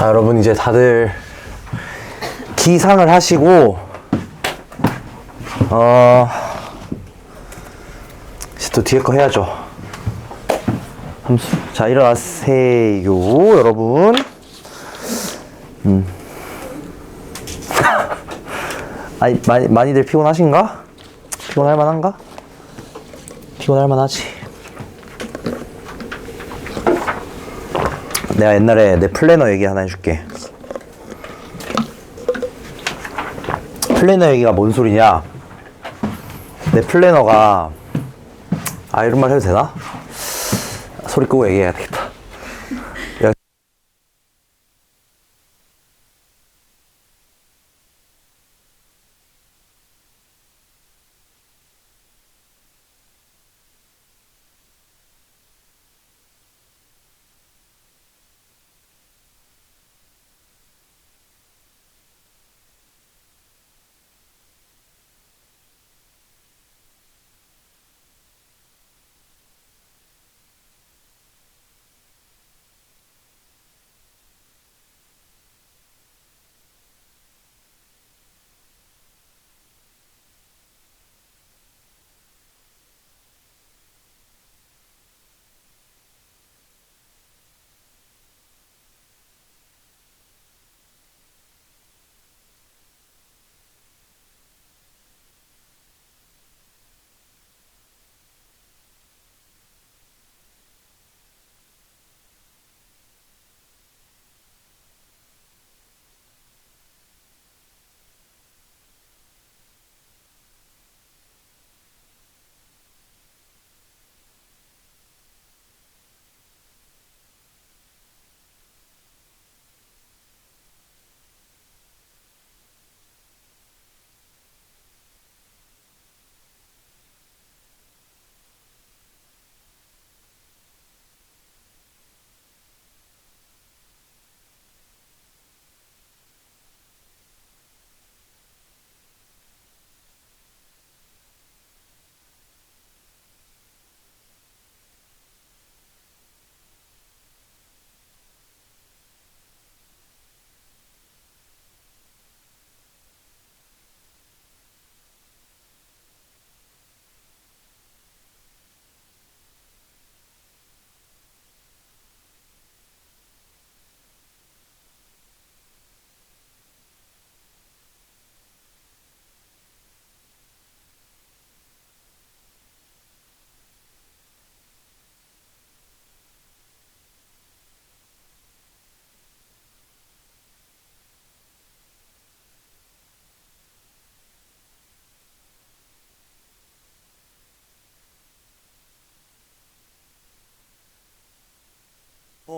자, 여러분 이제 다들 기상을 하시고 이제 또 뒤에 거 해야죠. 함수. 자, 일어나세요, 여러분. 아니, 많이들 피곤하신가? 피곤할 만한가? 피곤할 만하지. 내가 옛날에 내 플래너 얘기 하나 해줄게. 플래너 얘기가 뭔 소리냐? 내 플래너가, 이런 말 해도 되나? 소리 끄고 얘기해야 되겠다.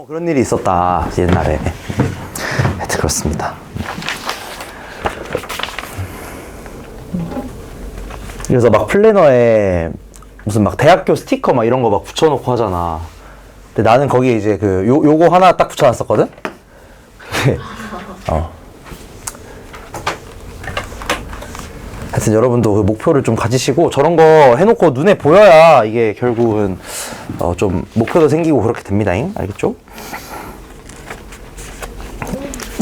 그런 일이 있었다, 옛날에. 하여튼 그렇습니다. 그래서 막 플래너에 무슨 막 대학교 스티커 막 이런 거 막 붙여놓고 하잖아. 근데 나는 거기에 이제 요거 하나 딱 붙여놨었거든? 하여튼 여러분도 그 목표를 좀 가지시고 저런 거 해놓고 눈에 보여야 이게 결국은 좀 목표도 생기고 그렇게 됩니다. 알겠죠?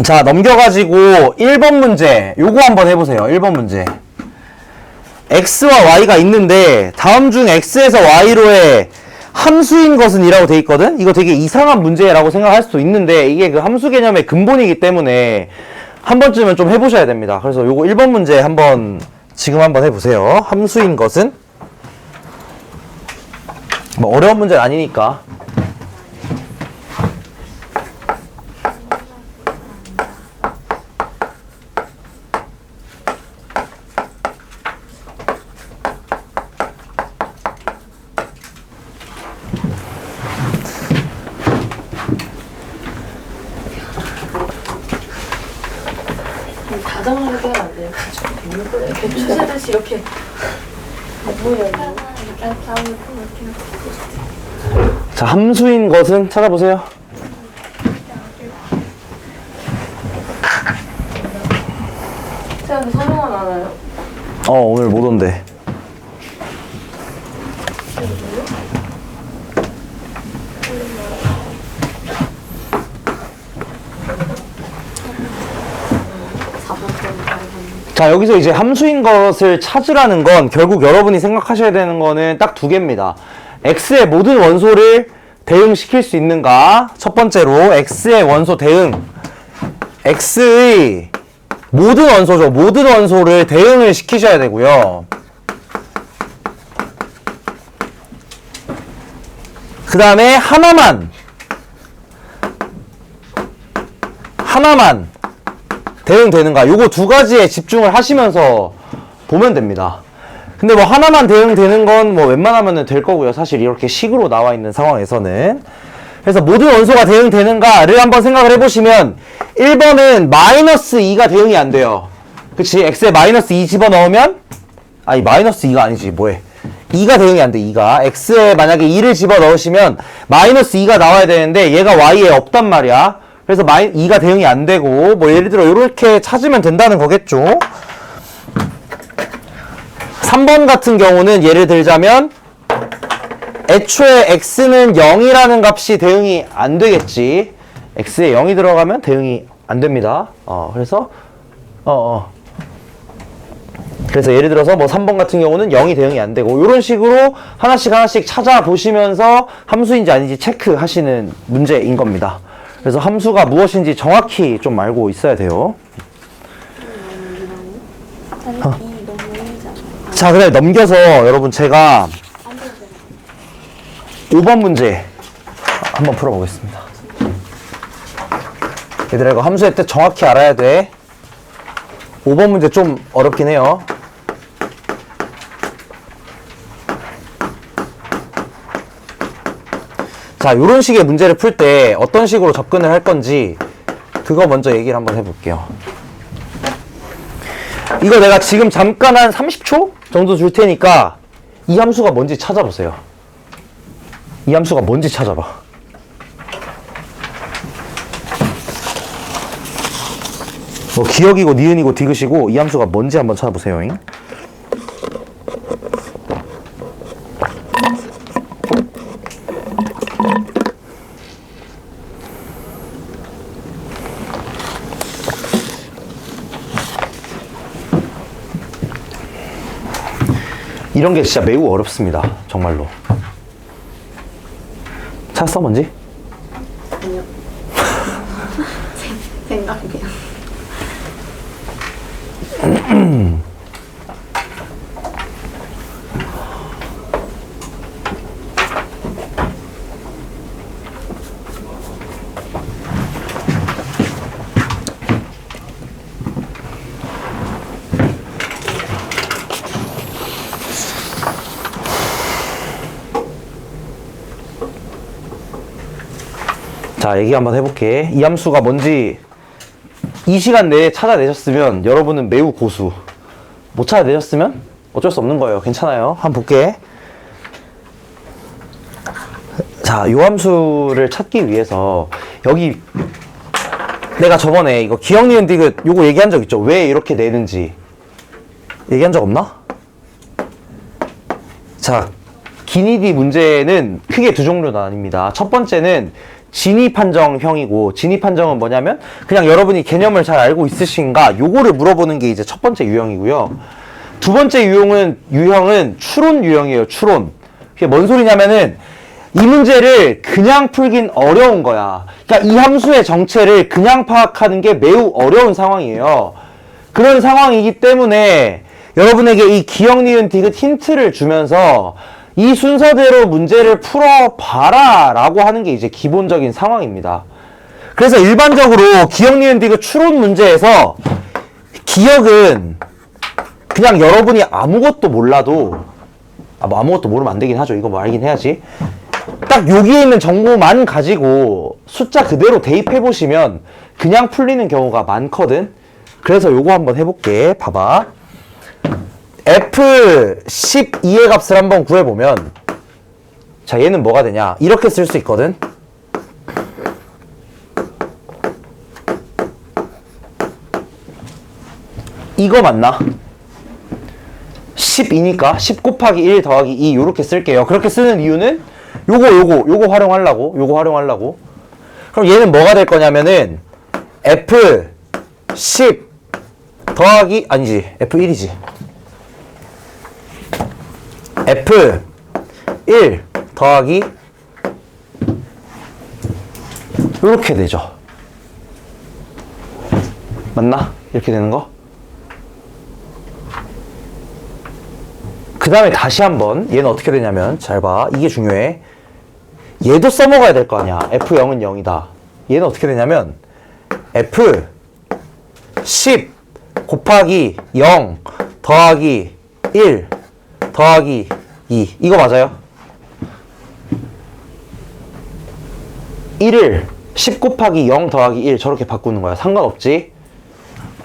자, 넘겨가지고 1번 문제 요거 한번 해보세요. 1번 문제. x와 y가 있는데 다음 중 x에서 y로의 함수인 것은 이라고 돼 있거든? 이거 되게 이상한 문제라고 생각할 수도 있는데 이게 그 함수 개념의 근본이기 때문에 한 번쯤은 좀 해보셔야 됩니다. 그래서 요거 1번 문제 지금 한번 해보세요. 함수인 것은? 뭐 어려운 문제는 아니니까. 다정하게 하면 안 돼요. 이렇게 추세듯이 이렇게. 뭐야 이거? 자, 함수인 것은 찾아보세요. 쌤 설명은 안 와요? 오늘 못 온대. 자, 여기서 이제 함수인 것을 찾으라는 건 결국 여러분이 생각하셔야 되는 거는 딱 두 개입니다. x의 모든 원소를 대응시킬 수 있는가? 첫 번째로 x의 원소 대응. x의 모든 원소죠. 모든 원소를 대응을 시키셔야 되고요. 그 다음에 하나만 대응되는가? 요거 두 가지에 집중을 하시면서 보면 됩니다. 근데 뭐 하나만 대응되는 건 뭐 웬만하면 될 거고요. 사실 이렇게 식으로 나와 있는 상황에서는. 그래서 모든 원소가 대응되는가를 한번 생각을 해보시면 1번은 마이너스 2가 대응이 안 돼요. 그치? x에 마이너스 2 집어넣으면 아니 마이너스 2가 아니지 뭐해 2가 대응이 안 돼. 2가 x에 만약에 2를 집어넣으시면 마이너스 2가 나와야 되는데 얘가 y에 없단 말이야. 그래서 2가 대응이 안 되고 뭐 예를 들어 이렇게 찾으면 된다는 거겠죠. 3번 같은 경우는 예를 들자면 애초에 x는 0이라는 값이 대응이 안 되겠지. x에 0이 들어가면 대응이 안 됩니다. 그래서 예를 들어서 뭐 3번 같은 경우는 0이 대응이 안 되고 이런 식으로 하나씩 찾아보시면서 함수인지 아닌지 체크하시는 문제인 겁니다. 그래서 함수가 무엇인지 정확히 좀 알고 있어야 돼요. 자, 그래 넘겨서 여러분 제가 5번 문제 한번 풀어보겠습니다. 얘들아 이거 함수의 뜻 정확히 알아야 돼. 5번 문제 좀 어렵긴 해요. 자, 요런 식의 문제를 풀 때 어떤 식으로 접근을 할 건지 그거 먼저 얘기를 한번 해볼게요. 이거 내가 지금 잠깐 한 30초 정도 줄 테니까 이 함수가 뭔지 찾아보세요. 이 함수가 뭔지 찾아봐. 뭐 기억이고 니은이고 디귿이고 이 함수가 뭔지 한번 찾아보세요. 이런 게 진짜 매우 어렵습니다. 정말로. 찾았어, 뭔지? 아니요. 생각이요. 자, 얘기 한번 해볼게. 이 함수가 뭔지 이 시간 내에 찾아내셨으면 여러분은 매우 고수. 못 찾아내셨으면 어쩔 수 없는 거예요. 괜찮아요. 한번 볼게. 자, 요 함수를 찾기 위해서 여기 내가 저번에 이거 기억, 니은, 디귿 요거 얘기한 적 있죠? 왜 이렇게 내는지 얘기한 적 없나? 자, 기니디 문제는 크게 두 종류 나뉩니다. 첫 번째는 진입한정형이고, 진입한정은 뭐냐면 그냥 여러분이 개념을 잘 알고 있으신가 요거를 물어보는 게 이제 첫 번째 유형이고요. 두 번째 유형은 추론 유형이에요. 추론. 그게 뭔 소리냐면은 이 문제를 그냥 풀긴 어려운 거야. 그러니까 이 함수의 정체를 그냥 파악하는 게 매우 어려운 상황이에요. 그런 상황이기 때문에 여러분에게 이 기억, 니은, 디귿 힌트를 주면서 이 순서대로 문제를 풀어봐라 라고 하는 게 이제 기본적인 상황입니다. 그래서 일반적으로 기억, 니은, 디귿 추론 문제에서 기억은 그냥 여러분이 아무것도 몰라도 뭐 아무것도 모르면 안 되긴 하죠. 이거 뭐 알긴 해야지. 딱 여기에 있는 정보만 가지고 숫자 그대로 대입해 보시면 그냥 풀리는 경우가 많거든. 그래서 요거 한번 해볼게. 봐봐. F12의 값을 한번 구해보면, 자, 얘는 뭐가 되냐? 이렇게 쓸 수 있거든? 이거 맞나? 12니까 10 곱하기 1 더하기 2 요렇게 쓸게요. 그렇게 쓰는 이유는 요거 활용하려고. 그럼 얘는 뭐가 될 거냐면은 F10 더하기 아니지 F1이지 F1 더하기 요렇게 되죠. 맞나? 이렇게 되는 거? 그 다음에 다시 한번 얘는 어떻게 되냐면 잘 봐. 이게 중요해. 얘도 써먹어야 될 거 아니야. F0은 0이다. 얘는 어떻게 되냐면 F10 곱하기 0 더하기 1 더하기 2 이거 맞아요? 1을 10 곱하기 0 더하기 1 저렇게 바꾸는 거야. 상관없지?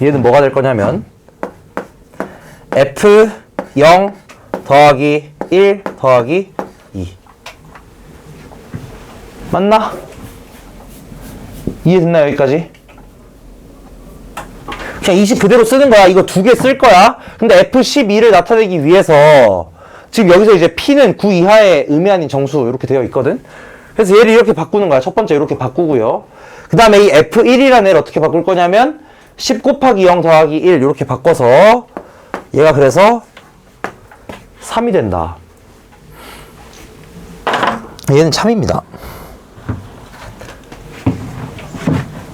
얘는 뭐가 될 거냐면 F0 더하기 1 더하기 2 맞나? 이해됐나 여기까지? 그냥 20 그대로 쓰는 거야. 이거 두 개 쓸 거야. 근데 F12를 나타내기 위해서 지금 여기서 이제 P는 9 이하의 의미 아닌 정수 이렇게 되어 있거든. 그래서 얘를 이렇게 바꾸는 거야. 첫 번째 이렇게 바꾸고요. 그 다음에 이 F1이라는 애를 어떻게 바꿀 거냐면 10 곱하기 0 더하기 1 이렇게 바꿔서 얘가 그래서 3이 된다. 얘는 참입니다.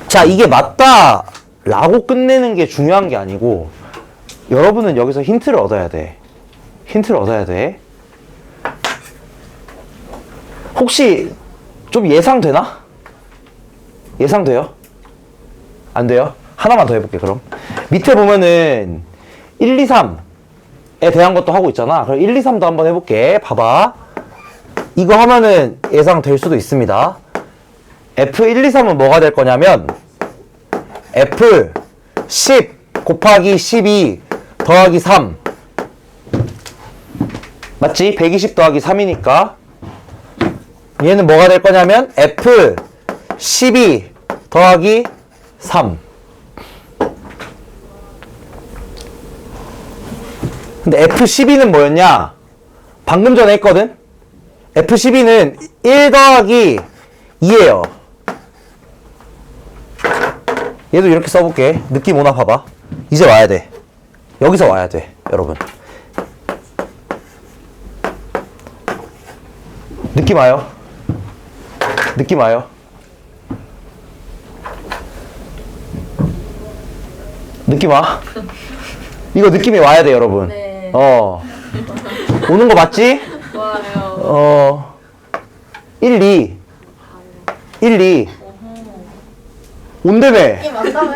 자, 이게 맞다 라고 끝내는 게 중요한 게 아니고 여러분은 여기서 힌트를 얻어야 돼. 혹시 좀 예상되나? 예상돼요? 안 돼요? 하나만 더 해볼게 그럼. 밑에 보면은 1, 2, 3에 대한 것도 하고 있잖아. 그럼 1, 2, 3도 한번 해볼게. 봐봐. 이거 하면은 예상될 수도 있습니다. F1, 2, 3은 뭐가 될 거냐면 F10 곱하기 12 더하기 3 맞지? 120 더하기 3이니까 얘는 뭐가 될 거냐면 F12 더하기 3 근데 F12는 뭐였냐? 방금 전에 했거든? F12는 1 더하기 2예요. 얘도 이렇게 써볼게. 느낌 오나 봐봐. 이제 와야 돼. 여기서 와야 돼, 여러분. 느낌 와요? 느낌 와요? 느낌 와? 이거 느낌이 와야 돼, 여러분. 네. 오는 거 맞지? 좋아요. 1, 2. 1, 2. 온다며. 이게 맞다며.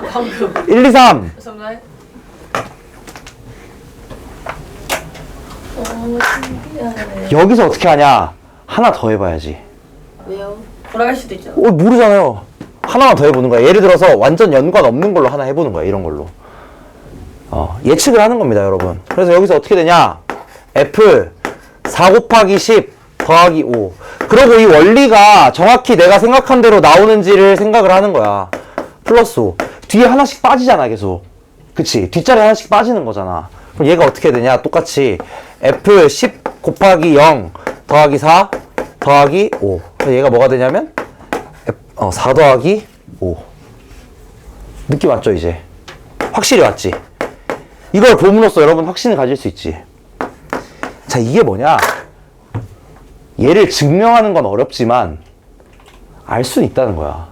방금. 1, 2, 3. 정말? 신기하네. 여기서 어떻게 하냐? 하나 더 해봐야지. 왜요? 돌아갈 수도 있잖아. 모르잖아요. 하나만 더 해보는 거야. 예를 들어서 완전 연관 없는 걸로 하나 해보는 거야. 이런 걸로. 예측을 하는 겁니다, 여러분. 그래서 여기서 어떻게 되냐? F 4 곱하기 10 더하기 5. 그리고 이 원리가 정확히 내가 생각한 대로 나오는지를 생각을 하는 거야. 플러스 5. 뒤에 하나씩 빠지잖아, 계속. 그치? 뒷자리 하나씩 빠지는 거잖아. 그럼 얘가 어떻게 되냐? 똑같이 F 10 곱하기 0 더하기 4 더하기 5. 그래서 얘가 뭐가 되냐면 4 더하기 5. 느낌 왔죠, 이제? 확실히 왔지? 이걸 봄으로써 여러분 확신을 가질 수 있지. 자, 이게 뭐냐? 얘를 증명하는 건 어렵지만 알 수는 있다는 거야.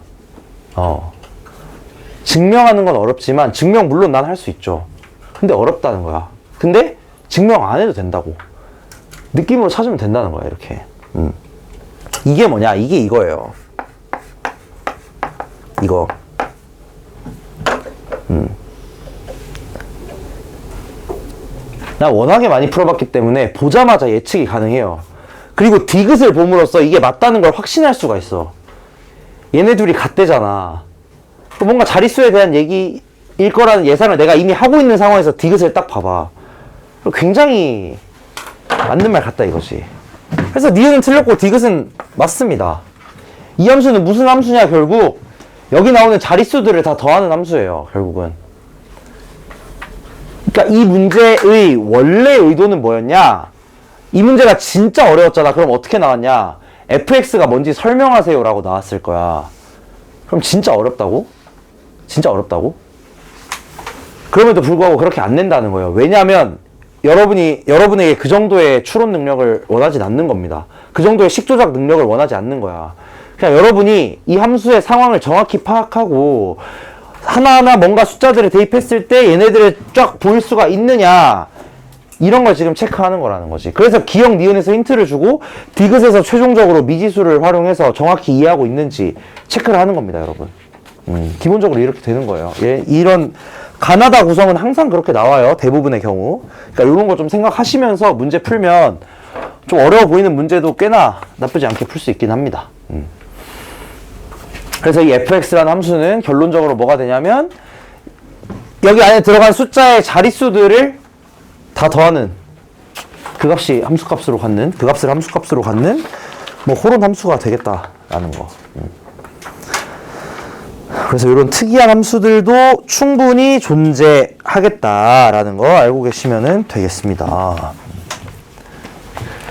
증명하는 건 어렵지만 증명 물론 난 할 수 있죠. 근데 어렵다는 거야. 근데 증명 안 해도 된다고. 느낌으로 찾으면 된다는 거야, 이렇게. 이게 뭐냐? 이게 이거예요. 이거. 나 워낙에 많이 풀어봤기 때문에 보자마자 예측이 가능해요. 그리고 디귿을 봄으로써 이게 맞다는 걸 확신할 수가 있어. 얘네 둘이 같대잖아. 뭔가 자릿수에 대한 얘기 일 거라는 예상을 내가 이미 하고 있는 상황에서 디귿을 딱 봐봐. 굉장히 맞는 말 같다 이거지. 그래서 니은은 틀렸고 디귿은 맞습니다. 이 함수는 무슨 함수냐 결국 여기 나오는 자릿수들을 다 더하는 함수예요. 결국은. 그러니까 이 문제의 원래 의도는 뭐였냐? 이 문제가 진짜 어려웠잖아. 그럼 어떻게 나왔냐? fx가 뭔지 설명하세요 라고 나왔을 거야. 그럼 진짜 어렵다고? 진짜 어렵다고? 그럼에도 불구하고 그렇게 안 낸다는 거예요. 왜냐하면 여러분에게 그 정도의 추론 능력을 원하진 않는 겁니다. 그 정도의 식조작 능력을 원하지 않는 거야. 그냥 여러분이 이 함수의 상황을 정확히 파악하고 하나하나 뭔가 숫자들을 대입했을 때 얘네들을 쫙 보일 수가 있느냐, 이런 걸 지금 체크하는 거라는 거지. 그래서 기억 니은에서 힌트를 주고 디귿에서 최종적으로 미지수를 활용해서 정확히 이해하고 있는지 체크를 하는 겁니다, 여러분. 기본적으로 이렇게 되는 거예요. 이런 가나다 구성은 항상 그렇게 나와요, 대부분의 경우. 그러니까 이런 거 좀 생각하시면서 문제 풀면 좀 어려워 보이는 문제도 꽤나 나쁘지 않게 풀 수 있긴 합니다. 그래서 이 fx라는 함수는 결론적으로 뭐가 되냐면 여기 안에 들어간 숫자의 자릿수들을 다 더하는, 그 값이 함수값으로 갖는, 그 값을 함수값으로 갖는 뭐 호론 함수가 되겠다라는 거. 그래서 이런 특이한 함수들도 충분히 존재하겠다라는 거 알고 계시면 되겠습니다.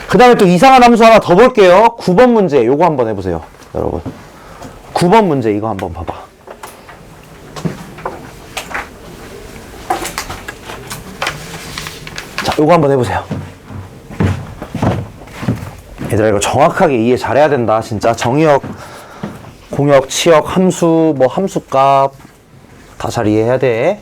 그 다음에 또 이상한 함수 하나 더 볼게요. 9번 문제 요거 한번 해보세요, 여러분. 9번 문제 이거 한번 봐봐. 자, 요거 한번 해보세요. 얘들아, 이거 정확하게 이해 잘해야 된다. 진짜 정의역, 공역, 치역, 함수, 뭐 함수값 다 잘 이해해야 돼.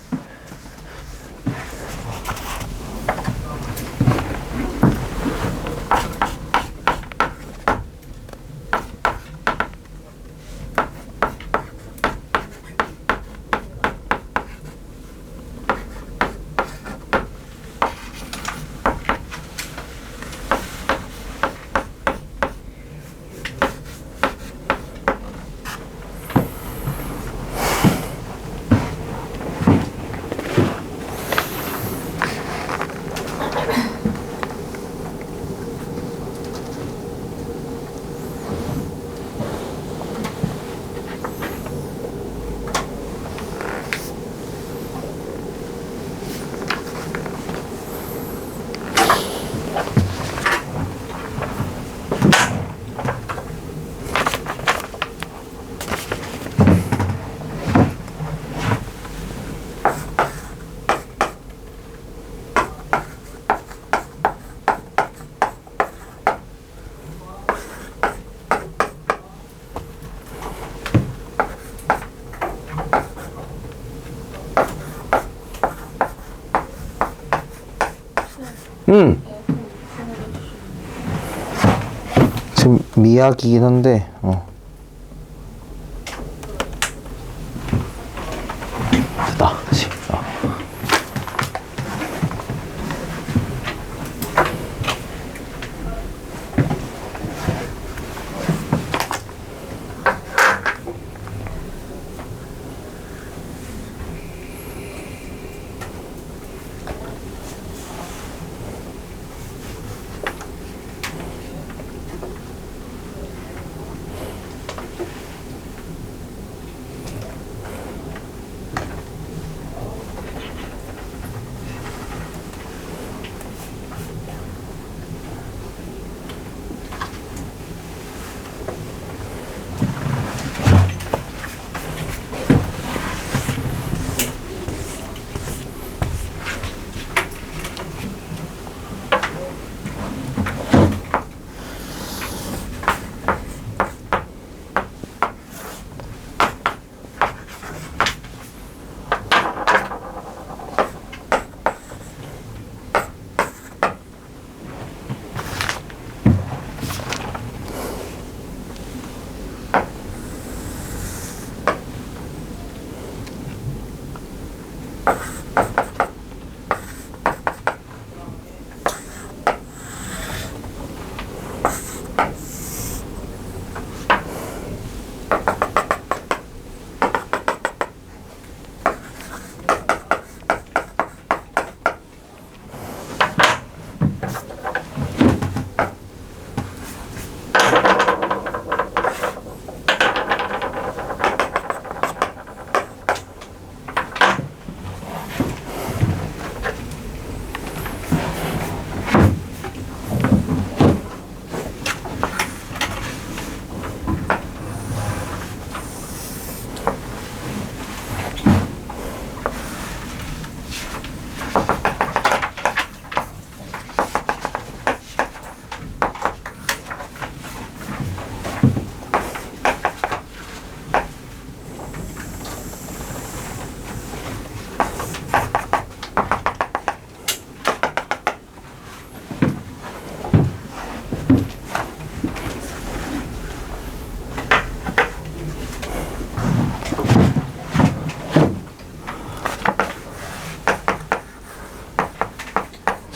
지금 미약이긴 한데, 됐다, 다시.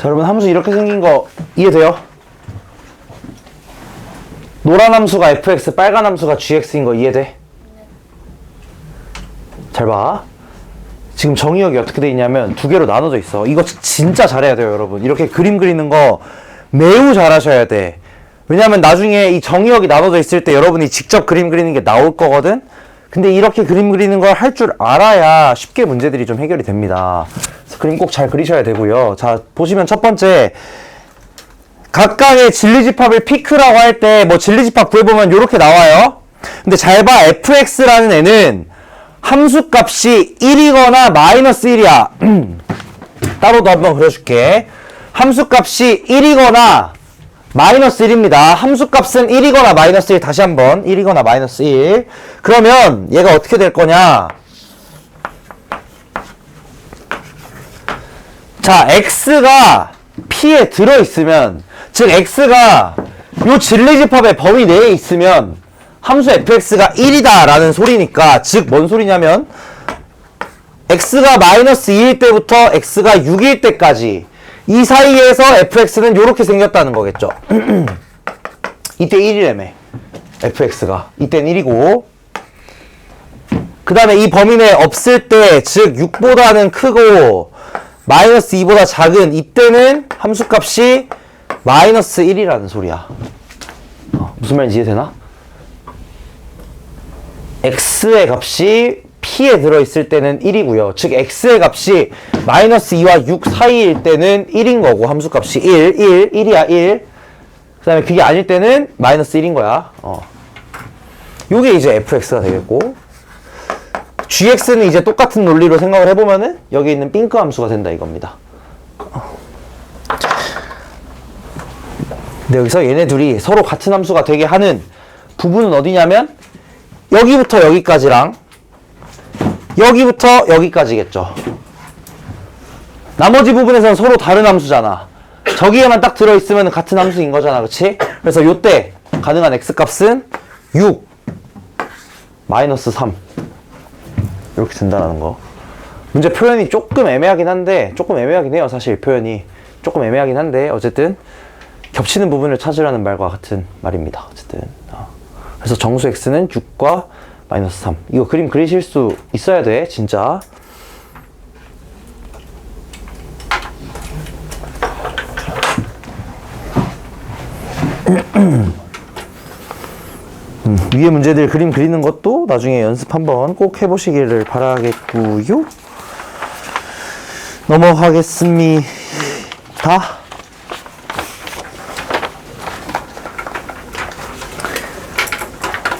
자, 여러분 함수 이렇게 생긴 거 이해돼요? 노란 함수가 fx, 빨간 함수가 gx인 거 이해돼? 잘 봐. 지금 정의역이 어떻게 돼 있냐면 두 개로 나눠져 있어. 이거 진짜 잘해야 돼요, 여러분. 이렇게 그림 그리는 거 매우 잘하셔야 돼. 왜냐면 나중에 이 정의역이 나눠져 있을 때 여러분이 직접 그림 그리는 게 나올 거거든? 근데 이렇게 그림 그리는 걸 할 줄 알아야 쉽게 문제들이 좀 해결이 됩니다. 그래서 그림 꼭 잘 그리셔야 되고요. 자, 보시면 첫 번째, 각각의 진리집합을 피크라고 할 때 뭐 진리집합 구해보면 이렇게 나와요. 근데 잘 봐, fx라는 애는 함수값이 1이거나 마이너스 1이야. 따로도 한번 그려줄게. 함수값이 1이거나 마이너스 1입니다. 함수값은 1이거나 마이너스 1. 다시 한번 1이거나 마이너스 1. 그러면 얘가 어떻게 될 거냐? 자, x가 p에 들어있으면, 즉 x가 요 진리집합의 범위 내에 있으면 함수 fx가 1이다 라는 소리니까, 즉 뭔 소리냐면 x가 마이너스 2일 때부터 x가 6일 때까지 이 사이에서 fx는 요렇게 생겼다는 거겠죠. 이때 1이라며 fx가. 이때는 1이고, 그 다음에 이 범위 내에 없을 때, 즉 6보다는 크고 마이너스 2보다 작은 이때는 함수값이 마이너스 1이라는 소리야. 무슨 말인지 이해되나? x의 값이 p에 들어있을 때는 1이고요. 즉 x의 값이 마이너스 2와 6 사이일 때는 1인 거고, 함수값이 1이야 1. 그 다음에 그게 아닐 때는 마이너스 1인 거야. 요게 이제 fx가 되겠고, gx는 이제 똑같은 논리로 생각을 해보면은 여기 있는 핑크 함수가 된다 이겁니다. 근데 여기서 얘네 둘이 서로 같은 함수가 되게 하는 부분은 어디냐면 여기부터 여기까지랑 여기부터 여기까지겠죠. 나머지 부분에서는 서로 다른 함수잖아. 저기에만 딱 들어있으면 같은 함수인 거잖아, 그치? 그래서 요때 가능한 x값은 6 마이너스 3 이렇게 된다는 거. 문제 표현이 조금 애매하긴 해요. 사실 표현이 조금 애매하긴 한데 어쨌든 겹치는 부분을 찾으라는 말과 같은 말입니다. 어쨌든 그래서 정수 x는 6과 마이너스 3. 이거 그림 그리실 수 있어야 돼, 진짜. 위에 문제들 그림 그리는 것도 나중에 연습 한번 꼭 해보시기를 바라겠고요. 넘어가겠습니다.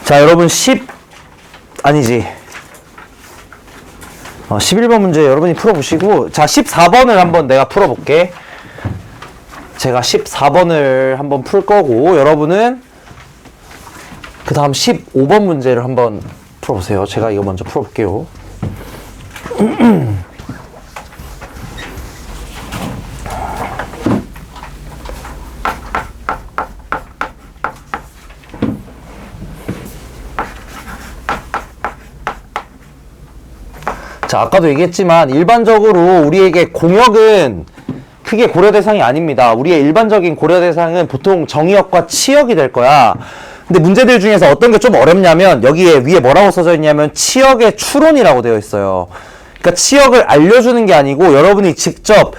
자, 여러분 11번 문제 여러분이 풀어보시고, 자, 14번을 한번 내가 풀어볼게. 제가 14번을 한번 풀 거고, 여러분은 그 다음 15번 문제를 한번 풀어보세요. 제가 이거 먼저 풀어볼게요. 자, 아까도 얘기했지만 일반적으로 우리에게 공역은 크게 고려 대상이 아닙니다. 우리의 일반적인 고려 대상은 보통 정의역과 치역이 될 거야. 근데 문제들 중에서 어떤 게 좀 어렵냐면 여기에 위에 뭐라고 써져 있냐면 치역의 추론이라고 되어 있어요. 그러니까 치역을 알려주는 게 아니고 여러분이 직접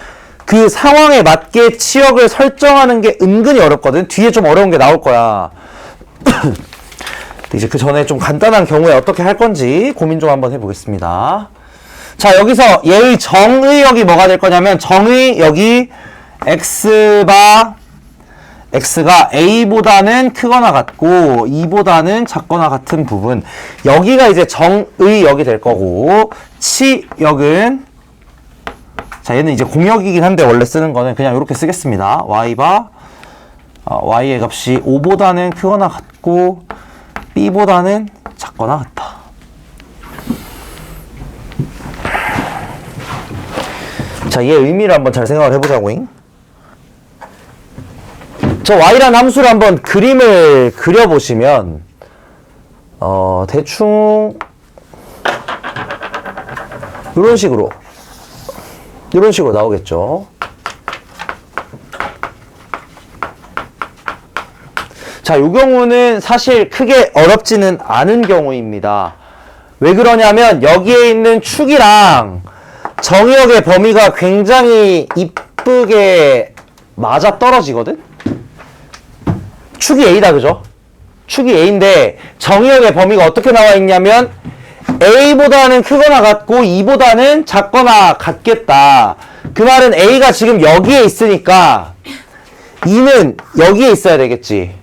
그 상황에 맞게 치역을 설정하는 게 은근히 어렵거든. 뒤에 좀 어려운 게 나올 거야. 이제 그 전에 좀 간단한 경우에 어떻게 할 건지 고민 좀 한번 해보겠습니다. 자, 여기서 얘의 정의역이 뭐가 될 거냐면 정의역이 x가 a보다는 크거나 같고 2보다는 작거나 같은 부분, 여기가 이제 정의역이 될 거고, 치역은, 자, 얘는 이제 공역이긴 한데 원래 쓰는 거는 그냥 이렇게 쓰겠습니다. y의 값이 5보다는 크거나 같고 b보다는 작거나 같다. 자, 얘의 의미를 한번 잘 생각을 해보자고잉. 저 y라는 함수를 한번 그림을 그려보시면 대충 이런 식으로 나오겠죠. 자, 요 경우는 사실 크게 어렵지는 않은 경우입니다. 왜 그러냐면 여기에 있는 축이랑 정의역의 범위가 굉장히 이쁘게 맞아 떨어지거든? 축이 A다, 그죠? 축이 A인데 정의역의 범위가 어떻게 나와 있냐면 A보다는 크거나 같고 E보다는 작거나 같겠다. 그 말은 A가 지금 여기에 있으니까 E는 여기에 있어야 되겠지.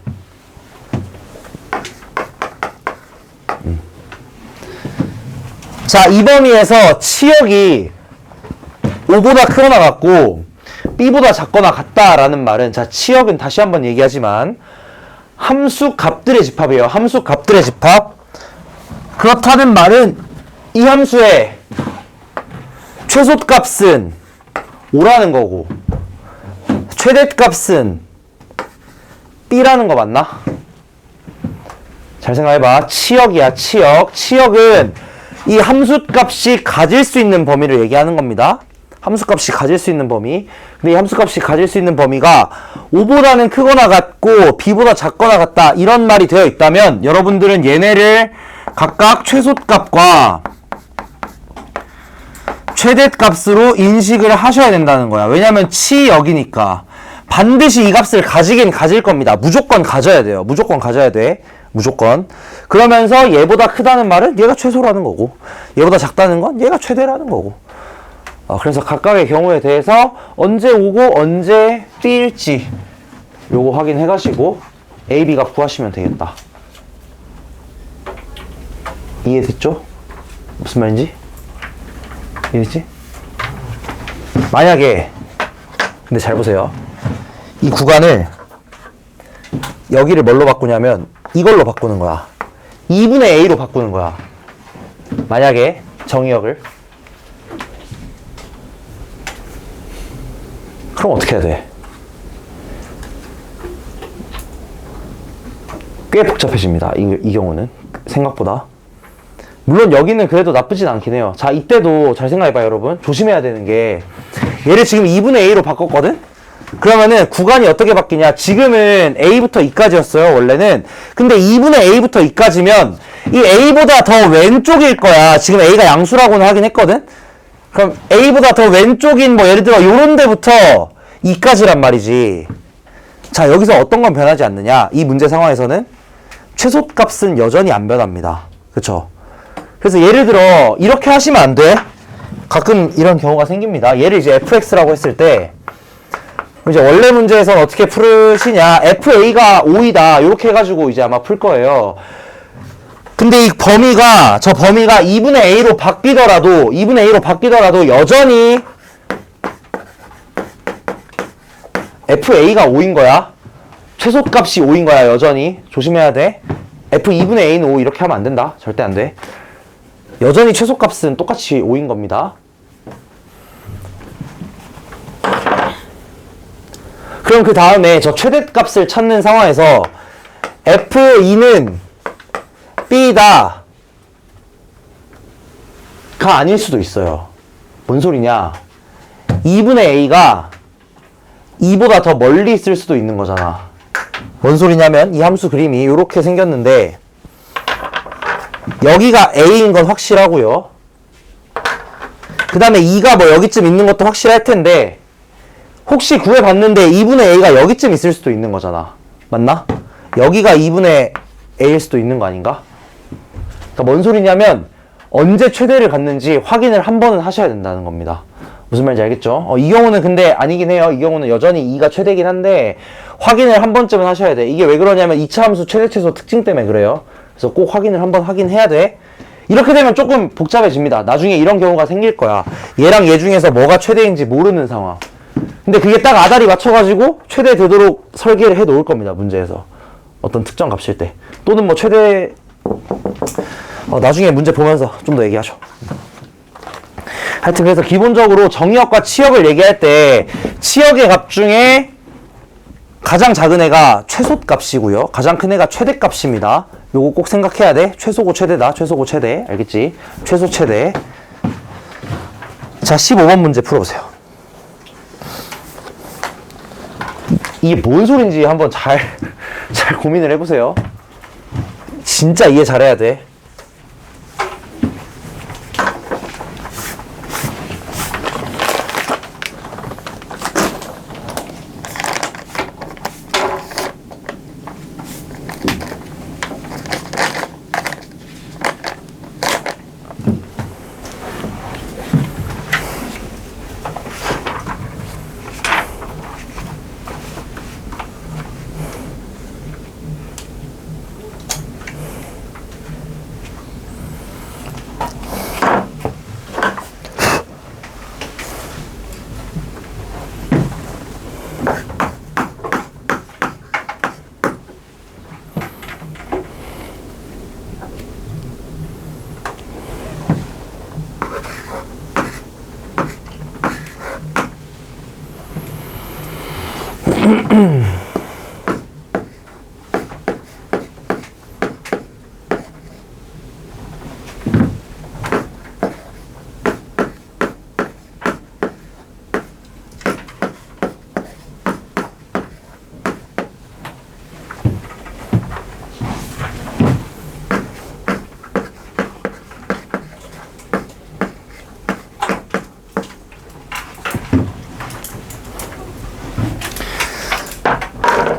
자, 이 범위에서 치역이 O보다 크거나 같고 B보다 작거나 같다라는 말은, 자, 치역은 다시 한번 얘기하지만 함수 값들의 집합이에요. 함수 값들의 집합. 그렇다는 말은 이 함수의 최소값은 5라는 거고 최대값은 B라는 거 맞나? 잘 생각해봐. 치역이야, 치역. 치역은 이 함수값이 가질 수 있는 범위를 얘기하는 겁니다. 함수값이 가질 수 있는 범위. 근데 이 함수값이 가질 수 있는 범위가 5보다는 크거나 같고 B보다 작거나 같다, 이런 말이 되어 있다면 여러분들은 얘네를 각각 최소값과 최대값으로 인식을 하셔야 된다는 거야. 왜냐면 치역이니까 반드시 이 값을 가지긴 가질 겁니다. 무조건 가져야 돼요. 무조건 가져야 돼. 무조건. 그러면서 얘보다 크다는 말은 얘가 최소라는 거고 얘보다 작다는 건 얘가 최대라는 거고. 그래서 각각의 경우에 대해서 언제 오고 언제 B일지 요거 확인해 가시고 A, B 값 구하시면 되겠다. 이해됐죠? 무슨 말인지? 이해됐지? 만약에, 근데 잘 보세요. 이 구간을 여기를 뭘로 바꾸냐면 이걸로 바꾸는 거야. 2분의 A로 바꾸는 거야. 만약에 정의역을. 그럼 어떻게 해야 돼? 꽤 복잡해집니다. 이 경우는 생각보다. 물론 여기는 그래도 나쁘진 않긴 해요. 자, 이때도 잘 생각해봐요, 여러분. 조심해야 되는 게, 얘를 지금 2분의 A로 바꿨거든? 그러면은 구간이 어떻게 바뀌냐? 지금은 A부터 E까지였어요, 원래는. 근데 2분의 A부터 E까지면 이 A보다 더 왼쪽일 거야. 지금 A가 양수라고는 하긴 했거든? 그럼 A보다 더 왼쪽인 뭐 예를 들어 요런 데부터 E까지란 말이지. 자, 여기서 어떤 건 변하지 않느냐? 이 문제 상황에서는 최소값은 여전히 안 변합니다. 그쵸? 그래서 예를 들어 이렇게 하시면 안 돼. 가끔 이런 경우가 생깁니다. 얘를 이제 fx라고 했을 때 이제 원래 문제에서는 어떻게 풀으시냐? fa가 5이다. 이렇게 해가지고 이제 아마 풀 거예요. 근데 이 범위가, 저 범위가 2분의 A로 바뀌더라도 여전히 FA가 5인 거야. 최소값이 5인 거야, 여전히. 조심해야 돼. F 2분의 A는 5 이렇게 하면 안 된다. 절대 안 돼. 여전히 최소값은 똑같이 5인 겁니다. 그럼 그 다음에 저 최대값을 찾는 상황에서 F2는 B다 가 아닐 수도 있어요. 뭔 소리냐? 2분의 A가 2보다 더 멀리 있을 수도 있는 거잖아. 뭔 소리냐면 이 함수 그림이 이렇게 생겼는데 여기가 A인 건 확실하고요. 그 다음에 2가 뭐 여기쯤 있는 것도 확실할 텐데 혹시 구해봤는데 2분의 A가 여기쯤 있을 수도 있는 거잖아. 맞나? 여기가 2분의 A일 수도 있는 거 아닌가? 그러니까 뭔 소리냐면 언제 최대를 갖는지 확인을 한 번은 하셔야 된다는 겁니다. 무슨 말인지 알겠죠? 이 경우는 근데 아니긴 해요. 이 경우는 여전히 2가 최대긴 한데 확인을 한 번쯤은 하셔야 돼. 이게 왜 그러냐면 2차 함수 최대 최소 특징 때문에 그래요. 그래서 꼭 확인을 한 번 하긴 해야 돼. 이렇게 되면 조금 복잡해집니다. 나중에 이런 경우가 생길 거야. 얘랑 얘 중에서 뭐가 최대인지 모르는 상황. 근데 그게 딱 아다리 맞춰가지고 최대 되도록 설계를 해 놓을 겁니다. 문제에서. 어떤 특정 값일 때. 또는 뭐 최대 나중에 문제 보면서 좀 더 얘기하죠. 하여튼 그래서 기본적으로 정의역과 치역을 얘기할 때 치역의 값 중에 가장 작은 애가 최소값이고요. 가장 큰 애가 최대값입니다. 요거 꼭 생각해야 돼. 최소고 최대다. 최소고 최대. 알겠지? 최소 최대. 자, 15번 문제 풀어보세요. 이게 뭔 소린지 한번 잘 잘 고민을 해보세요. 진짜 이해 잘해야 돼.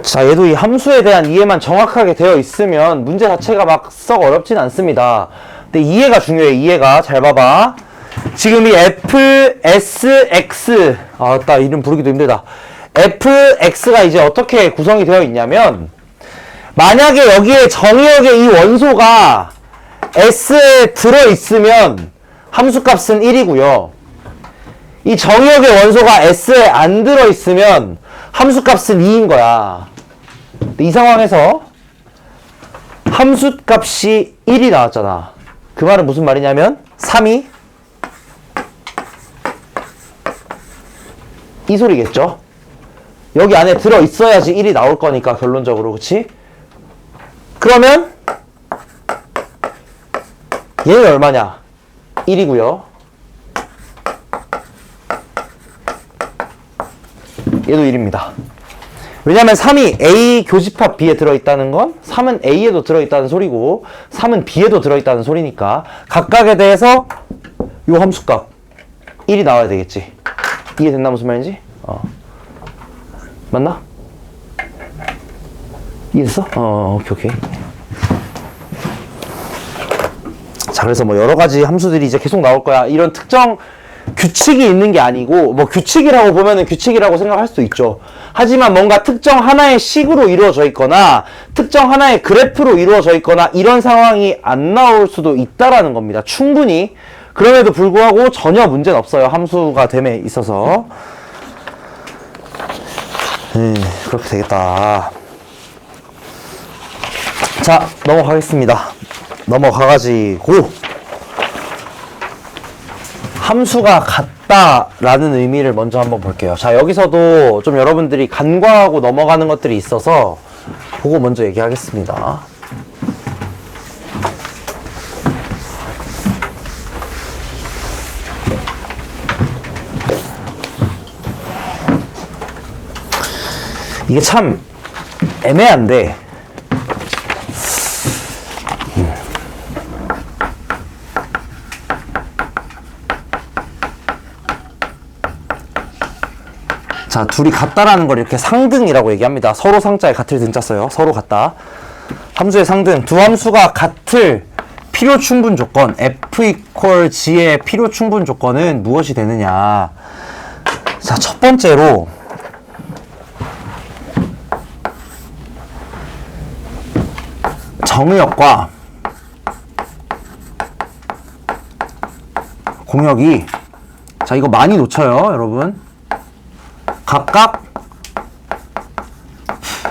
자, 얘도 이 함수에 대한 이해만 정확하게 되어 있으면 문제 자체가 막 썩 어렵진 않습니다. 근데 이해가 중요해. 이해가. 잘 봐봐. 지금 이 f, s, x 나 이름 부르기도 힘들다. f, x가 이제 어떻게 구성이 되어 있냐면, 만약에 여기에 정의역의 이 원소가 s에 들어있으면 함수값은 1이고요. 이 정의역의 원소가 s에 안 들어있으면 함수값은 2인 거야. 이 상황에서 함수값이 1이 나왔잖아. 그 말은 무슨 말이냐면 3이 이 소리겠죠? 여기 안에 들어있어야지 1이 나올 거니까 결론적으로. 그치? 그러면 얘는 얼마냐? 1이고요. 얘도 1입니다. 왜냐면 3이 A 교집합 B에 들어있다는 건 3은 A에도 들어있다는 소리고 3은 B에도 들어있다는 소리니까 각각에 대해서 요 함수값 1이 나와야 되겠지. 이해됐나 무슨 말인지? 맞나? 이해됐어? 오케이. 자, 그래서 뭐 여러 가지 함수들이 이제 계속 나올 거야. 이런 특정 규칙이 있는 게 아니고, 뭐 규칙이라고 보면은 규칙이라고 생각할 수도 있죠. 하지만 뭔가 특정 하나의 식으로 이루어져 있거나 특정 하나의 그래프로 이루어져 있거나 이런 상황이 안 나올 수도 있다라는 겁니다. 충분히. 그럼에도 불구하고 전혀 문제는 없어요. 함수가 됨에 있어서. 그렇게 되겠다. 자, 넘어가겠습니다. 넘어가가지고 함수가 같다라는 의미를 먼저 한번 볼게요. 자, 여기서도 좀 여러분들이 간과하고 넘어가는 것들이 있어서 그거 먼저 얘기하겠습니다. 이게 참 애매한데 자, 둘이 같다라는 걸 이렇게 상등이라고 얘기합니다. 서로 상자에 같을 등자 써요. 서로 같다. 함수의 상등. 두 함수가 같을 필요 충분 조건, f equal g의 필요 충분 조건은 무엇이 되느냐. 자, 첫 번째로 정의역과 공역이, 자, 이거 많이 놓쳐요, 여러분. 각각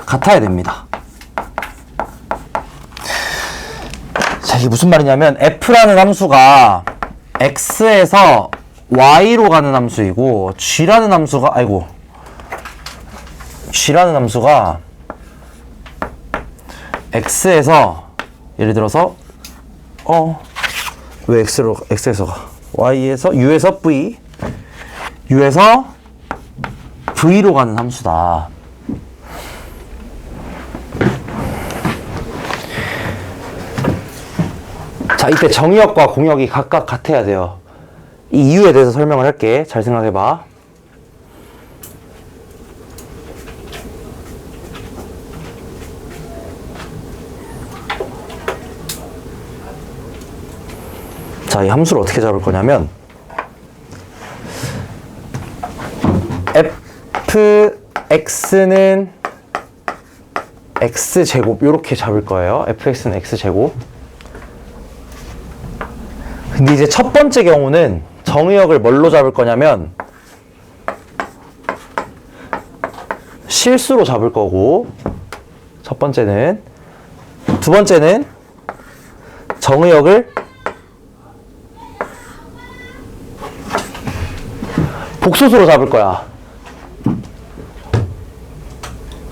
같아야 됩니다. 자, 이게 무슨 말이냐면 f라는 함수가 x에서 y로 가는 함수이고 g라는 함수가 g라는 함수가 x에서 예를 들어서 왜 x에서 가? y에서 u에서 v u에서 v로 가는 함수다. 자, 이때 정의역과 공역이 각각 같아야 돼요. 이 이유에 대해서 설명을 할게. 잘 생각해봐. 자, 이 함수를 어떻게 잡을 거냐면 fx는 x제곱 이렇게 잡을 거예요. fx는 x제곱. 근데 이제 첫 번째 경우는 정의역을 뭘로 잡을 거냐면 실수로 잡을 거고, 첫 번째는. 두 번째는 정의역을 복소수로 잡을 거야.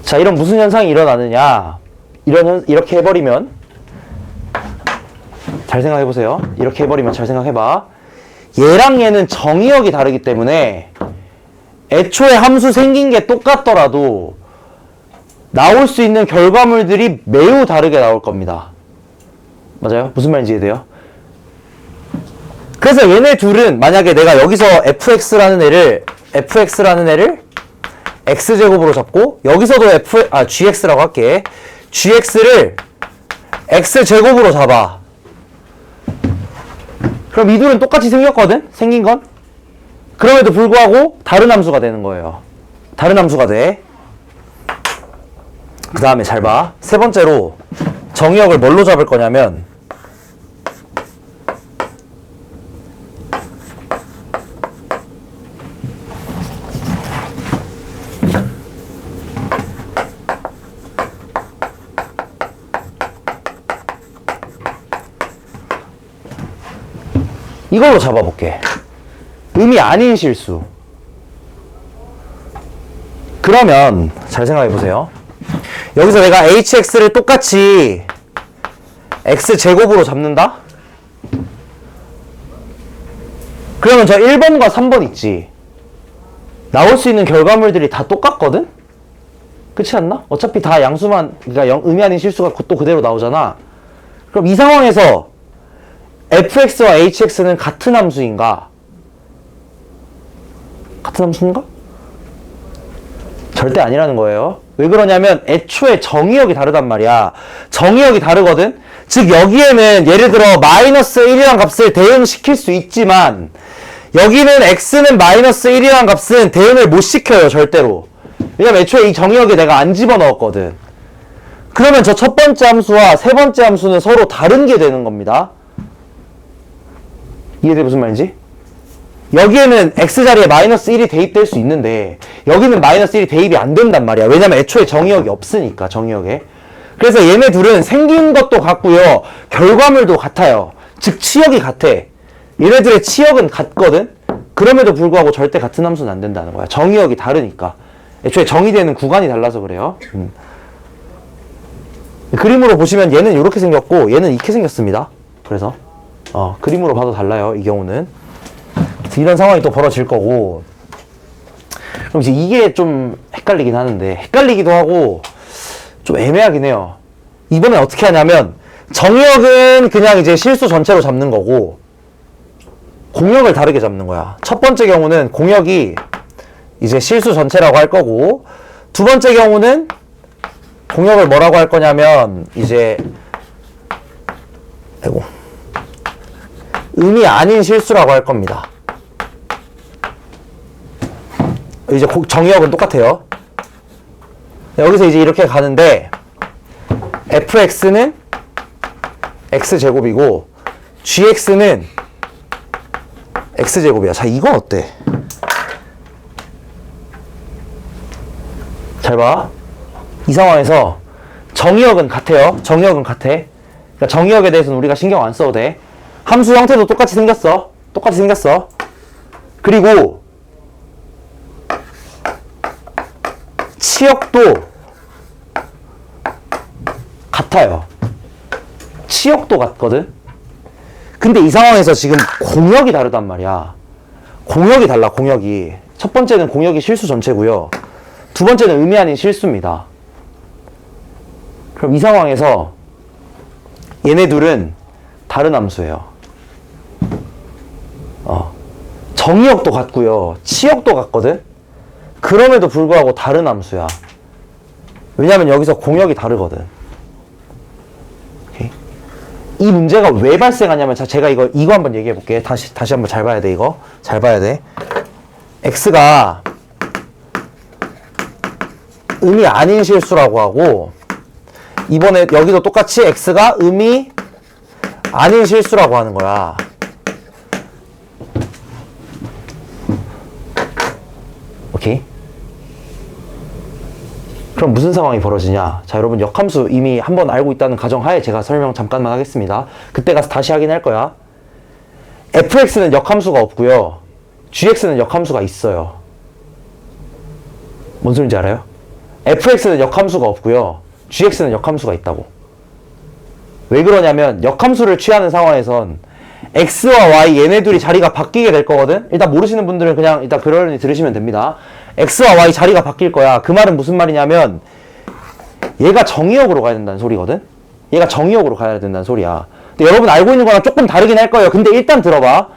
자, 이런 무슨 현상이 일어나느냐. 이렇게 해버리면, 잘 생각해보세요. 이렇게 해버리면 잘 생각해봐. 얘랑 얘는 정의역이 다르기 때문에 애초에 함수 생긴 게 똑같더라도 나올 수 있는 결과물들이 매우 다르게 나올 겁니다. 맞아요? 무슨 말인지 이해돼요? 그래서 얘네 둘은 만약에 내가 여기서 fx라는 애를 x제곱으로 잡고, 여기서도 gx라고 할게. gx를 x제곱으로 잡아. 그럼 이 둘은 똑같이 생겼거든? 생긴 건? 그럼에도 불구하고 다른 함수가 되는 거예요. 다른 함수가 돼. 그 다음에 잘 봐. 세 번째로 정의역을 뭘로 잡을 거냐면 이걸로 잡아볼게. 의미 아닌 실수. 그러면 잘 생각해보세요. 여기서 내가 hx를 똑같이 x제곱으로 잡는다? 그러면 저 1번과 3번 있지. 나올 수 있는 결과물들이 다 똑같거든? 그렇지 않나? 어차피 다 양수만, 그러니까 의미 아닌 실수가 또 그대로 나오잖아. 그럼 이 상황에서 fx와 hx는 같은 함수인가? 같은 함수인가? 절대 아니라는 거예요. 왜 그러냐면 애초에 정의역이 다르단 말이야. 정의역이 다르거든? 즉 여기에는 예를 들어 마이너스 1이라는 값을 대응시킬 수 있지만 여기는 x는 마이너스 1이라는 값은 대응을 못 시켜요. 절대로. 왜냐면 애초에 이 정의역에 내가 안 집어넣었거든. 그러면 저 첫 번째 함수와 세 번째 함수는 서로 다른 게 되는 겁니다. 이해돼? 무슨 말인지? 여기에는 x자리에 마이너스 1이 대입될 수 있는데 여기는 마이너스 1이 대입이 안 된단 말이야. 왜냐면 애초에 정의역이 없으니까. 정의역에. 그래서 얘네 둘은 생긴 것도 같고요, 결과물도 같아요. 즉 치역이 같아. 얘네들의 치역은 같거든. 그럼에도 불구하고 절대 같은 함수는 안 된다는 거야. 정의역이 다르니까. 애초에 정의되는 구간이 달라서 그래요. 그림으로 보시면 얘는 이렇게 생겼고 얘는 이렇게 생겼습니다. 그래서 그림으로 봐도 달라요. 이 경우는 이런 상황이 또 벌어질 거고. 그럼 이제 이게 좀 헷갈리긴 하는데, 헷갈리기도 하고 좀 애매하긴 해요. 이번엔 어떻게 하냐면 정의역은 그냥 이제 실수 전체로 잡는 거고 공역을 다르게 잡는 거야. 첫 번째 경우는 공역이 이제 실수 전체라고 할 거고, 두 번째 경우는 공역을 뭐라고 할 거냐면 이제 의미 아닌 실수라고 할 겁니다. 이제 정의역은 똑같아요. 여기서 이제 이렇게 가는데 fx는 x제곱이고 gx는 x제곱이야. 자, 이건 어때? 잘 봐. 이 상황에서 정의역은 같아요. 정의역은 같아. 그러니까 정의역에 대해서는 우리가 신경 안 써도 돼. 함수 형태도 똑같이 생겼어. 똑같이 생겼어. 그리고 치역도 같아요. 치역도 같거든. 근데 이 상황에서 지금 공역이 다르단 말이야. 공역이 달라. 공역이. 첫 번째는 공역이 실수 전체고요, 두 번째는 의미 아닌 실수입니다. 그럼 이 상황에서 얘네 둘은 다른 함수예요. 정의역도 같고요. 치역도 같거든? 그럼에도 불구하고 다른 함수야. 왜냐면 여기서 공역이 다르거든. 오케이? 이 문제가 왜 발생하냐면, 자, 제가 이거 한번 얘기해 볼게. 다시 한번 잘 봐야 돼, 이거. 잘 봐야 돼. x가 의미 아닌 실수라고 하고, 이번에 여기도 똑같이 x가 의미 아닌 실수라고 하는 거야. 오케이? 그럼 무슨 상황이 벌어지냐? 자, 여러분 역함수 이미 한번 알고 있다는 가정하에 제가 설명 잠깐만 하겠습니다. 그때 가서 다시 확인할 거야. fx는 역함수가 없고요. gx는 역함수가 있어요. 뭔 소린지 알아요? fx는 역함수가 없고요. gx는 역함수가 있다고. 왜 그러냐면 역함수를 취하는 상황에선 x와 y 얘네 둘이 자리가 바뀌게 될 거거든? 일단 모르시는 분들은 그냥 일단 그러려니 들으시면 됩니다. x와 y 자리가 바뀔 거야. 그 말은 무슨 말이냐면 얘가 정의역으로 가야 된다는 소리거든? 얘가 정의역으로 가야 된다는 소리야. 근데 여러분 알고 있는 거랑 조금 다르긴 할 거예요. 근데 일단 들어봐.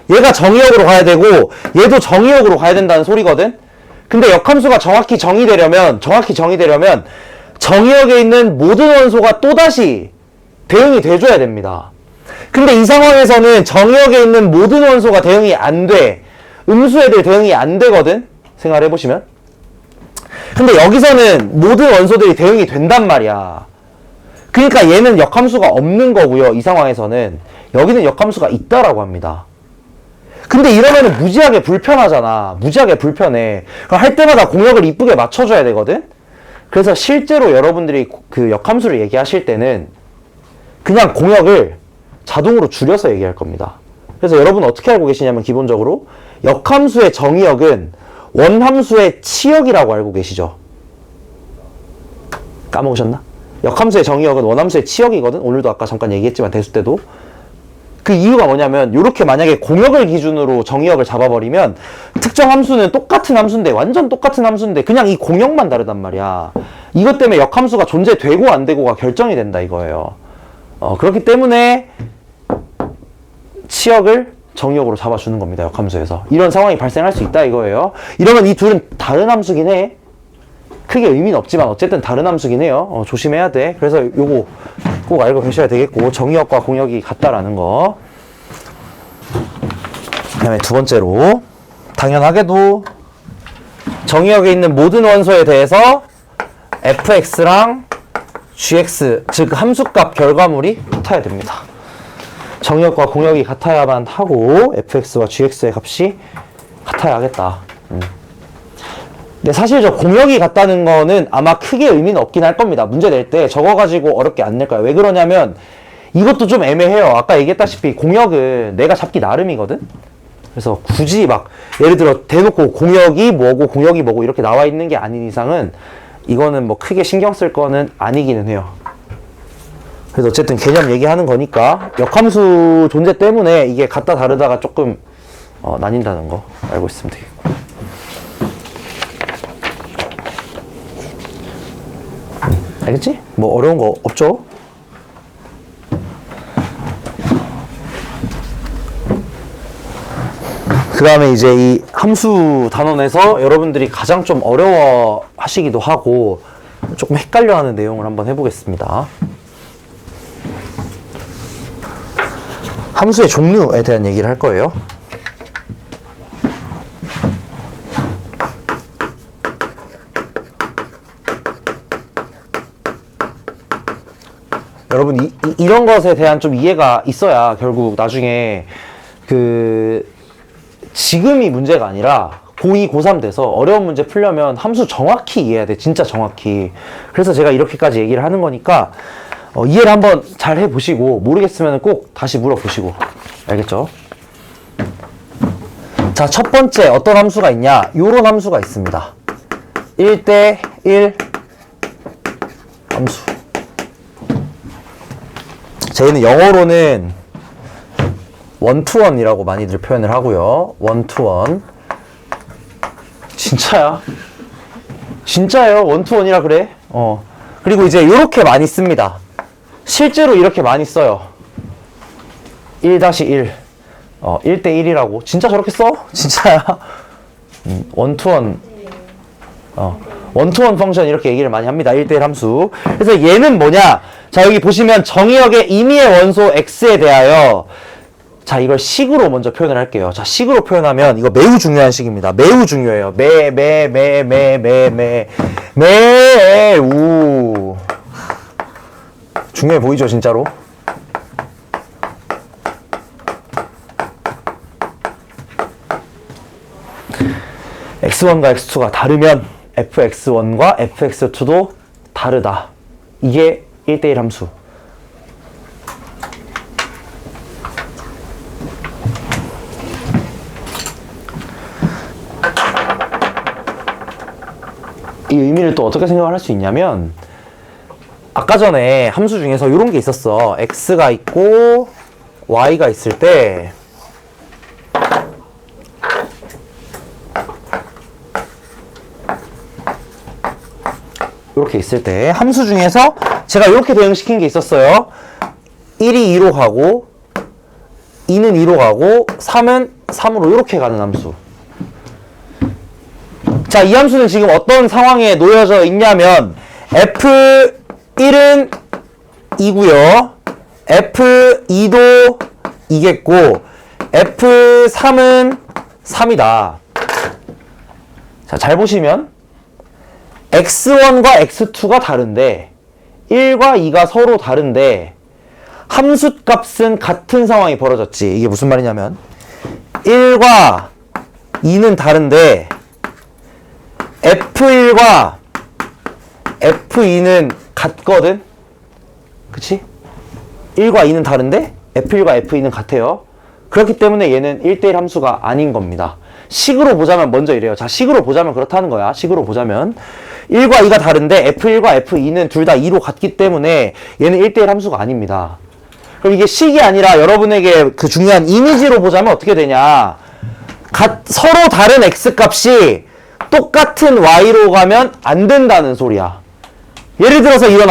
얘가 정의역으로 가야 되고 얘도 정의역으로 가야 된다는 소리거든? 근데 역함수가 정확히 정의되려면 정의역에 있는 모든 원소가 또다시 대응이 돼줘야 됩니다. 근데 이 상황에서는 정의역에 있는 모든 원소가 대응이 안 돼. 음수 애들 대응이 안 되거든? 생각을 해보시면. 근데 여기서는 모든 원소들이 대응이 된단 말이야. 그러니까 얘는 역함수가 없는 거고요. 이 상황에서는. 여기는 역함수가 있다라고 합니다. 근데 이러면은 무지하게 불편하잖아. 무지하게 불편해. 그럼 할 때마다 공역을 이쁘게 맞춰줘야 되거든? 그래서 실제로 여러분들이 그 역함수를 얘기하실 때는 그냥 공역을 자동으로 줄여서 얘기할 겁니다. 그래서 여러분 어떻게 알고 계시냐면 기본적으로 역함수의 정의역은 원함수의 치역이라고 알고 계시죠? 까먹으셨나? 역함수의 정의역은 원함수의 치역이거든? 오늘도 아까 잠깐 얘기했지만 대수 때도. 그 이유가 뭐냐면 이렇게 만약에 공역을 기준으로 정의역을 잡아버리면 특정 함수는 똑같은 함수인데 완전 똑같은 함수인데 그냥 이 공역만 다르단 말이야. 이것 때문에 역함수가 존재되고 안 되고가 결정이 된다 이거예요. 그렇기 때문에 치역을 정의역으로 잡아주는 겁니다. 역함수에서. 이런 상황이 발생할 수 있다 이거예요. 이러면 이 둘은 다른 함수긴 해. 크게 의미는 없지만 어쨌든 다른 함수긴 해요. 조심해야 돼. 그래서 요거 꼭 알고 계셔야 되겠고 정의역과 공역이 같다라는 거. 그 다음에 두 번째로 당연하게도 정의역에 있는 모든 원소에 대해서 fx랑 gx 즉 함수값 결과물이 같아야 됩니다. 정의역과 공역이 같아야만 하고 fx와 gx의 값이 같아야 하겠다. 근데 사실 저 공역이 같다는 거는 아마 크게 의미는 없긴 할 겁니다. 문제 낼 때 저거 가지고 어렵게 안 낼 거예요. 왜 그러냐면 이것도 좀 애매해요. 아까 얘기했다시피 공역은 내가 잡기 나름이거든? 그래서 굳이 막 예를 들어 대놓고 공역이 뭐고 이렇게 나와 있는 게 아닌 이상은 이거는 뭐 크게 신경 쓸 거는 아니기는 해요. 그래서 어쨌든 개념 얘기하는 거니까 역함수 존재 때문에 이게 같다 다르다가 조금 나뉜다는 거 알고 있으면 되겠고. 알겠지? 뭐 어려운 거 없죠? 그 다음에 이제 이 함수 단원에서 여러분들이 가장 좀 어려워 하시기도 하고 조금 헷갈려 하는 내용을 한번 해보겠습니다. 함수의 종류에 대한 얘기를 할 거예요. 여러분 이런 것에 대한 좀 이해가 있어야 결국 나중에 그 지금이 문제가 아니라 고2, 고3 돼서 어려운 문제 풀려면 함수 정확히 이해해야 돼. 진짜 정확히. 그래서 제가 이렇게까지 얘기를 하는 거니까 이해를 한번 잘 해보시고 모르겠으면 꼭 다시 물어보시고. 알겠죠? 자, 첫 번째 어떤 함수가 있냐? 요런 함수가 있습니다. 1대1 함수. 저희는 영어로는 원투원이라고 많이들 표현을 하고요. 원투원. 진짜야? 진짜예요? 원투원이라 그래? 그리고 이제 이렇게 많이 씁니다. 실제로 이렇게 많이 써요. 1-1 1대1이라고 진짜 저렇게 써? 진짜야? 원투원 원투원 펑션 이렇게 얘기를 많이 합니다. 1대1 함수. 그래서 얘는 뭐냐? 자, 여기 보시면 정의역의 임의의 원소 x에 대하여 자, 이걸 식으로 먼저 표현을 할게요. 자, 식으로 표현하면 이거 매우 중요한 식입니다. 매우 중요해요. 매우 중요해 보이죠, 진짜로? x1과 x2가 다르면 fx1과 fx2도 다르다. 이게 1대1 함수. 이 의미를 또 어떻게 생각을 할 수 있냐면 아까 전에 함수 중에서 이런 게 있었어. x가 있고 y가 있을 때 이렇게 있을 때 함수 중에서 제가 이렇게 대응시킨 게 있었어요. 1이 2로 가고 2는 2로 가고 3은 3으로 이렇게 가는 함수. 자, 이 함수는 지금 어떤 상황에 놓여져 있냐면 F1은 2고요. F2도 2겠고 F3은 3이다. 자, 잘 보시면 x1과 x2가 다른데 1과 2가 서로 다른데 함수 값은 같은 상황이 벌어졌지. 이게 무슨 말이냐면 1과 2는 다른데 F1과 F2는 같거든? 그치? 1과 2는 다른데 F1과 F2는 같아요. 그렇기 때문에 얘는 1대1 함수가 아닌 겁니다. 식으로 보자면 먼저 이래요. 자, 식으로 보자면 그렇다는 거야. 식으로 보자면 1과 2가 다른데 F1과 F2는 둘 다 2로 같기 때문에 얘는 1대1 함수가 아닙니다. 그럼 이게 식이 아니라 여러분에게 그 중요한 이미지로 보자면 어떻게 되냐. 서로 다른 x값이 똑같은 y로 가면 안 된다는 소리야. 예를 들어서 이런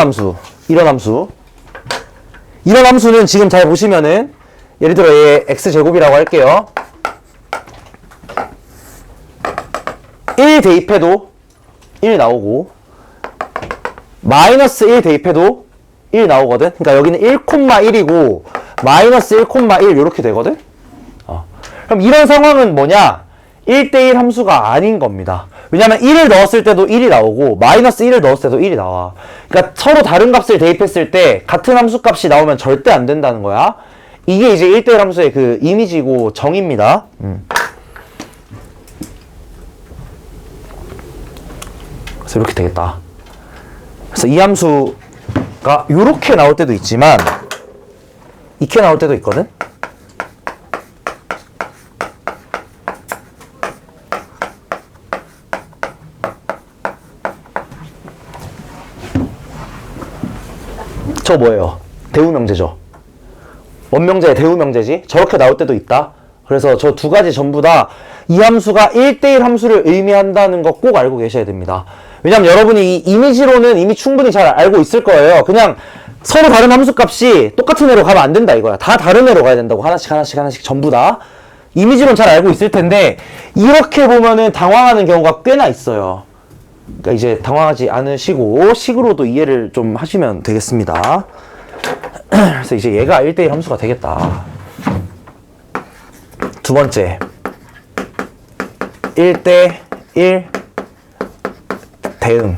함수는 지금 잘 보시면은 예를 들어 얘 x제곱이라고 할게요. 1 대입해도 1 나오고 마이너스 1 대입해도 1 나오거든. 그러니까 여기는 1,1이고 마이너스 1,1 이렇게 되거든. 그럼 이런 상황은 뭐냐? 1대1 함수가 아닌 겁니다. 왜냐면 1을 넣었을 때도 1이 나오고 마이너스 1을 넣었을 때도 1이 나와. 그러니까 서로 다른 값을 대입했을 때 같은 함수 값이 나오면 절대 안 된다는 거야. 이게 이제 1대1 함수의 그 이미지고 정의입니다. 그래서 이렇게 되겠다. 그래서 이 함수가 이렇게 나올 때도 있지만 이렇게 나올 때도 있거든. 저 뭐예요? 대우명제죠. 원명제의 대우명제지. 저렇게 나올 때도 있다. 그래서 저 두 가지 전부 다 이 함수가 1대1 함수를 의미한다는 거 꼭 알고 계셔야 됩니다. 왜냐면 여러분이 이 이미지로는 이미 충분히 잘 알고 있을 거예요. 그냥 서로 다른 함수 값이 똑같은 애로 가면 안 된다 이거야. 다 다른 애로 가야 된다고. 하나씩 전부 다. 이미지로는 잘 알고 있을 텐데 이렇게 보면은 당황하는 경우가 꽤나 있어요. 그러니까 이제 당황하지 않으시고 식으로도 이해를 좀 하시면 되겠습니다. 그래서 이제 얘가 1대1 함수가 되겠다. 두 번째 1대1 대응.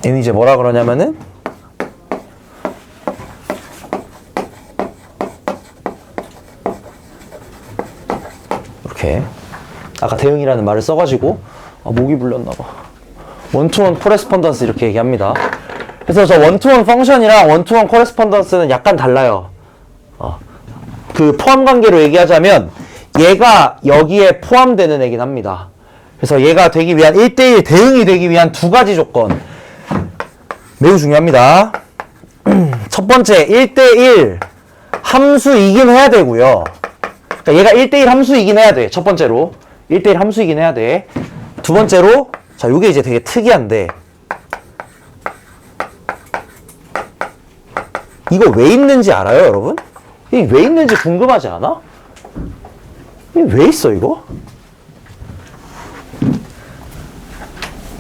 얘는 이제 뭐라 그러냐면은 이렇게 아까 대응이라는 말을 써가지고 목이 불렸나봐. 원투원 코레스폰던스 이렇게 얘기합니다. 그래서 저 원투원 펑션이랑 원투원 코레스폰던스는 약간 달라요. 그 포함 관계로 얘기하자면 얘가 여기에 포함되는 애긴 합니다. 그래서 얘가 되기 위한 1대1 대응이 되기 위한 두 가지 조건 매우 중요합니다. 첫 번째 1대1 함수이긴 해야 되고요. 그러니까 얘가 1대1 함수이긴 해야 돼. 첫 번째로 1대1 함수이긴 해야 돼. 두 번째로 자 요게 이제 되게 특이한데 이거 왜 있는지 알아요, 여러분? 이게 왜 있는지 궁금하지 않아? 이게 왜 있어, 이거?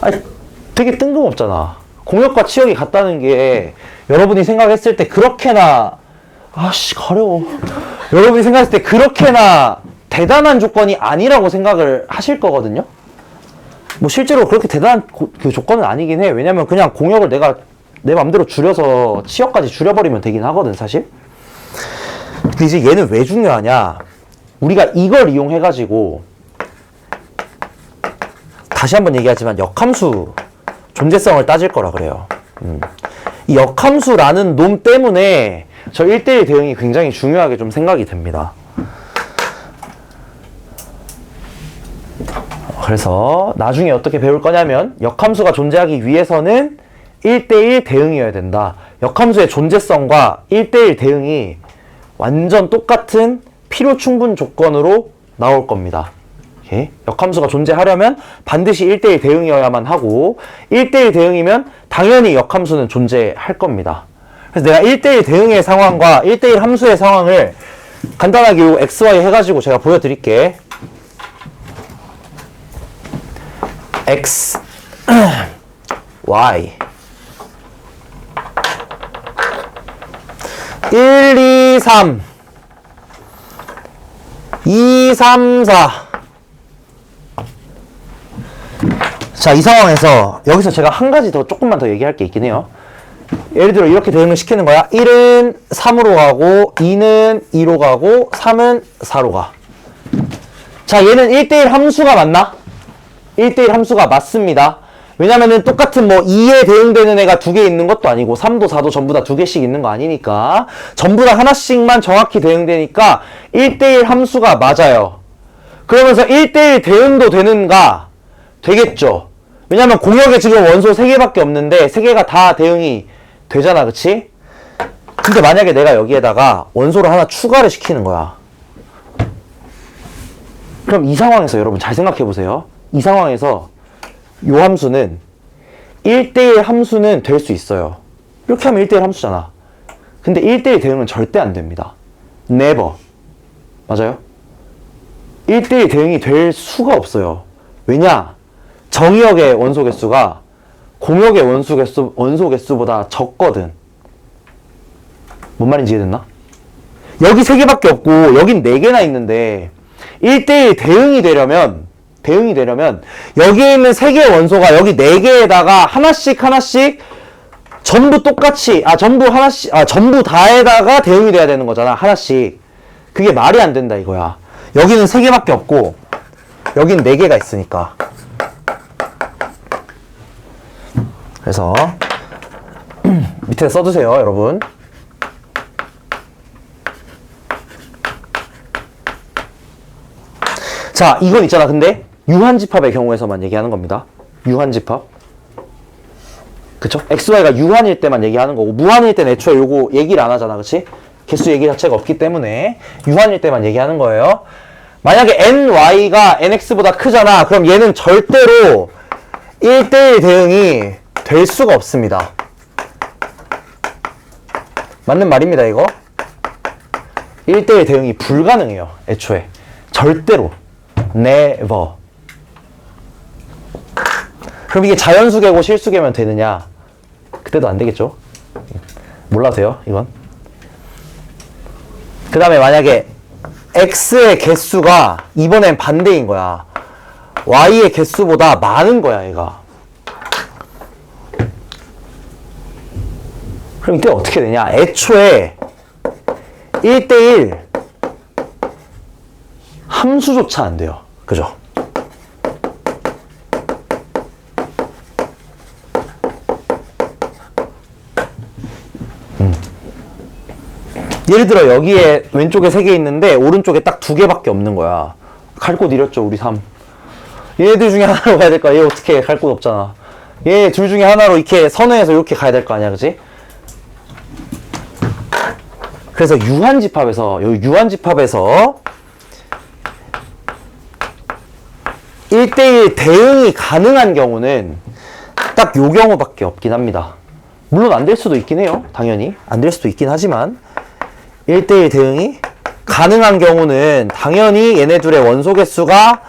아니, 되게 뜬금없잖아. 공역과 치역이 같다는 게 여러분이 생각했을 때 그렇게나 아씨 가려워. 여러분이 생각했을 때 그렇게나 대단한 조건이 아니라고 생각을 하실 거거든요. 뭐 실제로 그렇게 대단한 그 조건은 아니긴 해. 왜냐면 그냥 공역을 내가 내 맘대로 줄여서 치역까지 줄여버리면 되긴 하거든, 사실. 근데 이제 얘는 왜 중요하냐? 우리가 이걸 이용해가지고 다시 한번 얘기하지만 역함수 존재성을 따질 거라 그래요. 이 역함수라는 놈 때문에 저 1대1 대응이 굉장히 중요하게 좀 생각이 됩니다. 그래서 나중에 어떻게 배울 거냐면 역함수가 존재하기 위해서는 1대1 대응이어야 된다. 역함수의 존재성과 1대1 대응이 완전 똑같은 필요 충분 조건으로 나올 겁니다. 오케이? 역함수가 존재하려면 반드시 1대1 대응이어야만 하고 1대1 대응이면 당연히 역함수는 존재할 겁니다. 그래서 내가 1대1 대응의 상황과 1대1 함수의 상황을 간단하게 요 XY 해가지고 제가 보여드릴게. X, Y 1, 2, 3 2, 3, 4 자, 이 상황에서 여기서 제가 한 가지 더 조금만 더 얘기할 게 있긴 해요. 예를 들어 이렇게 대응을 시키는 거야. 1은 3으로 가고 2는 2로 가고 3은 4로 가. 자, 얘는 1대1 함수가 맞나? 1대1 함수가 맞습니다. 왜냐면은 똑같은 뭐 2에 대응되는 애가 2개 있는 것도 아니고 3도 4도 전부 다 2개씩 있는 거 아니니까 전부 다 하나씩만 정확히 대응되니까 1대1 함수가 맞아요. 그러면서 1대1 대응도 되는가? 되겠죠. 왜냐면 공역에 지금 원소 3개밖에 없는데 3개가 다 대응이 되잖아, 그치? 근데 만약에 내가 여기에다가 원소를 하나 추가를 시키는 거야. 그럼 이 상황에서 여러분 잘 생각해 보세요. 이 상황에서 요 함수는 1대1 함수는 될 수 있어요. 이렇게 하면 1대1 함수잖아. 근데 1대1 대응은 절대 안 됩니다. never. 맞아요? 1대1 대응이 될 수가 없어요. 왜냐? 정의역의 원소 개수가 공역의 원소 개수보다 적거든. 뭔 말인지 이해됐나? 여기 3개밖에 없고 여긴 4개나 있는데 1대1 대응이 되려면 여기에 있는 3개의 원소가 여기 4개에다가 하나씩 전부 똑같이 전부 다에다가 대응이 돼야 되는 거잖아. 하나씩. 그게 말이 안 된다 이거야. 여기는 3개밖에 없고 여긴 4개가 있으니까. 그래서 밑에 써두세요, 여러분. 자, 이건 있잖아. 근데 유한집합의 경우에서만 얘기하는 겁니다. 유한집합. 그쵸? XY가 유한일 때만 얘기하는 거고 무한일 때는 애초에 요거 얘기를 안 하잖아. 그치? 개수 얘기 자체가 없기 때문에 유한일 때만 얘기하는 거예요. 만약에 NY가 NX보다 크잖아. 그럼 얘는 절대로 1대1 대응이 될 수가 없습니다. 맞는 말입니다, 이거. 1대1 대응이 불가능해요, 애초에. 절대로. never. 그럼 이게 자연수계고 실수계면 되느냐? 그때도 안 되겠죠? 몰라도 돼요, 이건. 그 다음에 만약에 X의 개수가 이번엔 반대인 거야. Y의 개수보다 많은 거야, 얘가. 그럼 이때 어떻게 되냐? 애초에 1대1 함수조차 안 돼요. 그죠? 예를 들어 여기에 왼쪽에 3개 있는데 오른쪽에 딱 2개밖에 없는 거야. 갈 곳 잃었죠, 우리 삶. 얘들 중에 하나로 가야 될 거야. 얘 어떻게 갈 곳 없잖아. 얘 둘 중에 하나로 이렇게 선회해서 이렇게 가야 될 거 아니야, 그치? 그래서 유한집합에서 1대1 대응이 가능한 경우는 딱 요 경우밖에 없긴 합니다. 물론 안 될 수도 있긴 해요. 당연히 안 될 수도 있긴 하지만 1대1 대응이 가능한 경우는 당연히 얘네 둘의 원소 개수가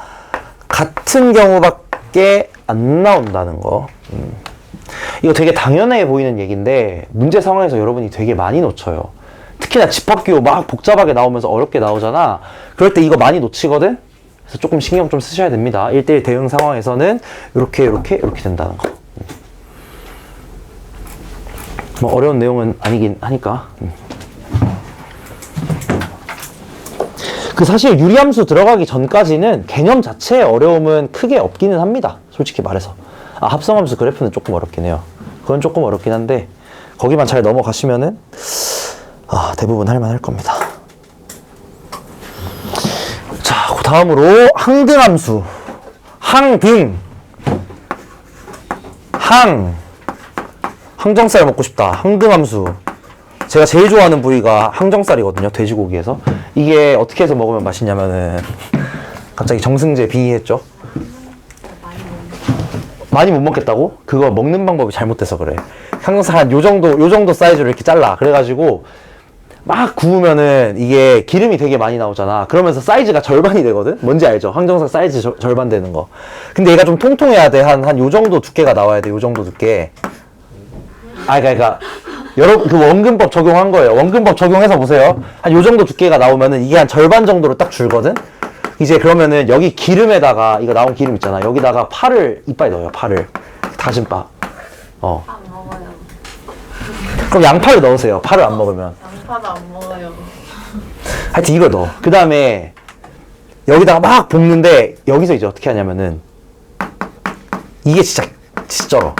같은 경우밖에 안 나온다는 거. 이거 되게 당연해 보이는 얘기인데 문제 상황에서 여러분이 되게 많이 놓쳐요. 특히나 집합기호 막 복잡하게 나오면서 어렵게 나오잖아. 그럴 때 이거 많이 놓치거든? 그래서 조금 신경 좀 쓰셔야 됩니다. 1대1 대응 상황에서는 이렇게 된다는 거. 뭐 어려운 내용은 아니긴 하니까. 그 사실 유리함수 들어가기 전까지는 개념 자체의 어려움은 크게 없기는 합니다. 솔직히 말해서. 합성함수 그래프는 조금 어렵긴 해요. 그건 조금 어렵긴 한데 거기만 잘 넘어가시면은 대부분 할만할 겁니다. 자, 그 다음으로 항등함수. 항정살 먹고 싶다. 항등함수. 제가 제일 좋아하는 부위가 항정살이거든요. 돼지고기에서. 이게 어떻게 해서 먹으면 맛있냐면은 갑자기 정승재 빙의했죠. 많이 못 먹겠다고? 그거 먹는 방법이 잘못돼서 그래. 항정살 한 요 정도 사이즈로 이렇게 잘라. 그래가지고 막 구우면은 이게 기름이 되게 많이 나오잖아. 그러면서 사이즈가 절반이 되거든? 뭔지 알죠? 항정살 사이즈 절반 되는 거. 근데 얘가 좀 통통해야 돼. 한 요 정도 두께가 나와야 돼. 요 정도 두께. 그러니까 여러분 그 원근법 적용한 거예요. 원근법 적용해서 보세요. 한 요 정도 두께가 나오면은 이게 한 절반 정도로 딱 줄거든? 이제 그러면은 여기 기름에다가 이거 나온 기름 있잖아. 여기다가 파를 이빨에 넣어요. 파를. 다진 파. 안 먹어요. 그럼 양파를 넣으세요. 파를 안 먹으면. 양파도 안 먹어요. 하여튼 이거 넣어. 그 다음에 여기다가 막 볶는데 여기서 이제 어떻게 하냐면은 이게 진짜 쩔어.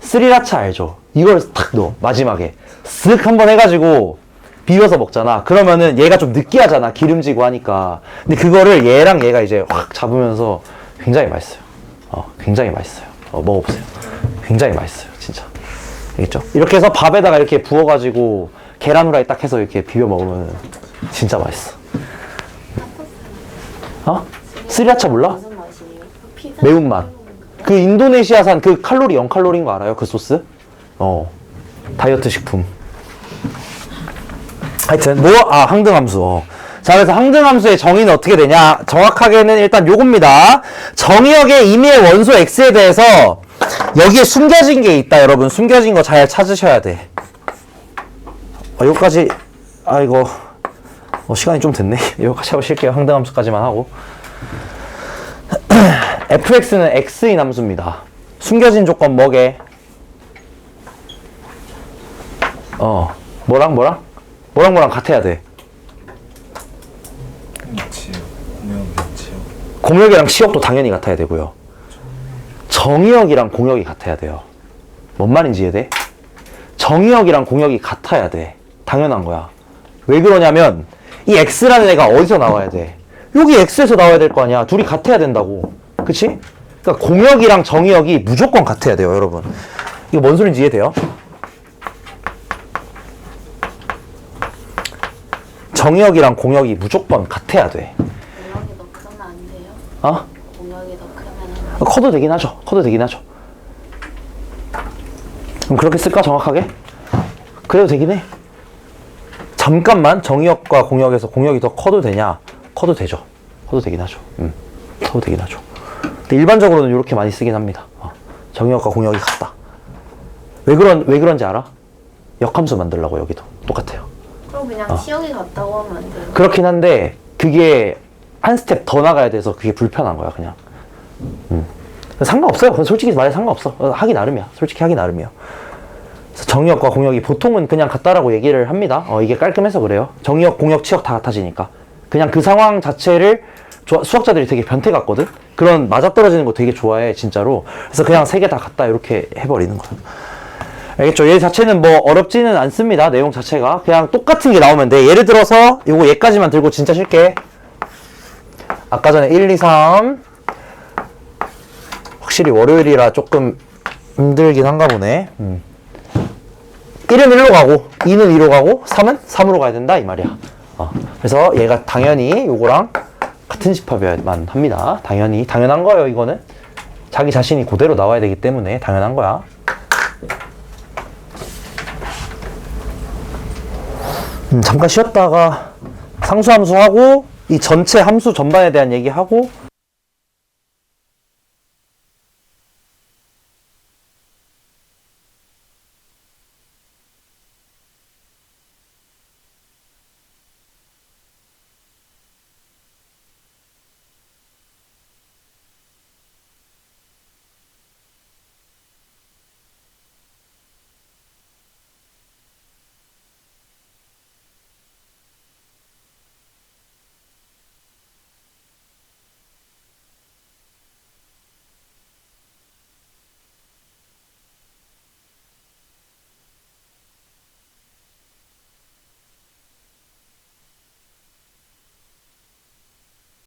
스리라차 알죠? 이걸 탁 넣어. 마지막에 쓱 한번 해가지고 비벼서 먹잖아. 그러면은 얘가 좀 느끼하잖아. 기름지고 하니까. 근데 그거를 얘랑 얘가 이제 확 잡으면서 굉장히 맛있어요. 굉장히 맛있어요. 먹어보세요. 굉장히 맛있어요. 진짜. 알겠죠? 이렇게 해서 밥에다가 이렇게 부어가지고 계란 후라이 딱 해서 이렇게 비벼 먹으면 진짜 맛있어. 스리라차 몰라? 무슨 맛이에요? 피자? 매운맛. 그 인도네시아산 그 칼로리 0칼로리인 거 알아요? 그 소스? 다이어트 식품. 하여튼 항등함수. 자, 그래서 항등함수의 정의는 어떻게 되냐? 정확하게는 일단 요겁니다. 정의역의 임의의 원소 x에 대해서 여기에 숨겨진 게 있다, 여러분. 숨겨진 거 잘 찾으셔야 돼. 여기까지 이거 시간이 좀 됐네. 여기까지 하고 쉴게요. 항등함수까지만 하고. fx는 x인 함수입니다. 숨겨진 조건 뭐게? 뭐랑 같아야 돼. 공역이랑 치역도 당연히 같아야 되고요. 정의역이랑 공역이 같아야 돼요. 뭔 말인지 이해돼? 정의역이랑 공역이 같아야 돼. 당연한 거야. 왜 그러냐면 이 x라는 애가 어디서 나와야 돼? 여기 x에서 나와야 될 거 아니야. 둘이 같아야 된다고. 그치? 그러니까 공역이랑 정의역이 무조건 같아야 돼요, 여러분. 이거 뭔 소린지 이해돼요? 정의역이랑 공역이 무조건 같아야 돼. 공역이 더 크면 안 돼요? 공역이 더 크면 커도 되긴 하죠. 그럼 그렇게 쓸까, 정확하게? 그래도 되긴 해. 잠깐만, 정의역과 공역에서 공역이 더 커도 되냐? 커도 되죠. 커도 되긴 하죠. 커도 되긴 하죠. 근데 일반적으로는 이렇게 많이 쓰긴 합니다. 정의역과 공역이 같다. 왜 그런지 알아? 역함수 만들려고. 여기도 똑같아요. 그럼 그냥 치역이 같다고 하면 안 돼요? 그렇긴 한데 그게 한 스텝 더 나가야 돼서 그게 불편한 거야, 그냥. 상관없어요. 솔직히 말해 상관없어. 하기 나름이야. 솔직히 하기 나름이야. 그래서 정의역과 공역이 보통은 그냥 같다라고 얘기를 합니다. 이게 깔끔해서 그래요. 정의역, 공역, 치역 다 같아지니까. 그냥 그 상황 자체를 수학자들이 되게 변태 같거든? 그런 맞아떨어지는 거 되게 좋아해, 진짜로. 그래서 그냥 세 개 다 같다 이렇게 해버리는 거야. 알겠죠? 얘 자체는 뭐 어렵지는 않습니다. 내용 자체가. 그냥 똑같은 게 나오면 돼. 예를 들어서 요거 얘까지만 들고 진짜 쉴게. 아까 전에 1, 2, 3 확실히 월요일이라 조금 힘들긴 한가 보네. 1은 1로 가고 2는 2로 가고 3은 3으로 가야 된다 이 말이야. 그래서 얘가 당연히 요거랑 같은 집합이어야만 합니다. 당연한 거예요. 이거는 자기 자신이 그대로 나와야 되기 때문에 당연한 거야. 잠깐 쉬었다가 상수함수 하고 이 전체 함수 전반에 대한 얘기하고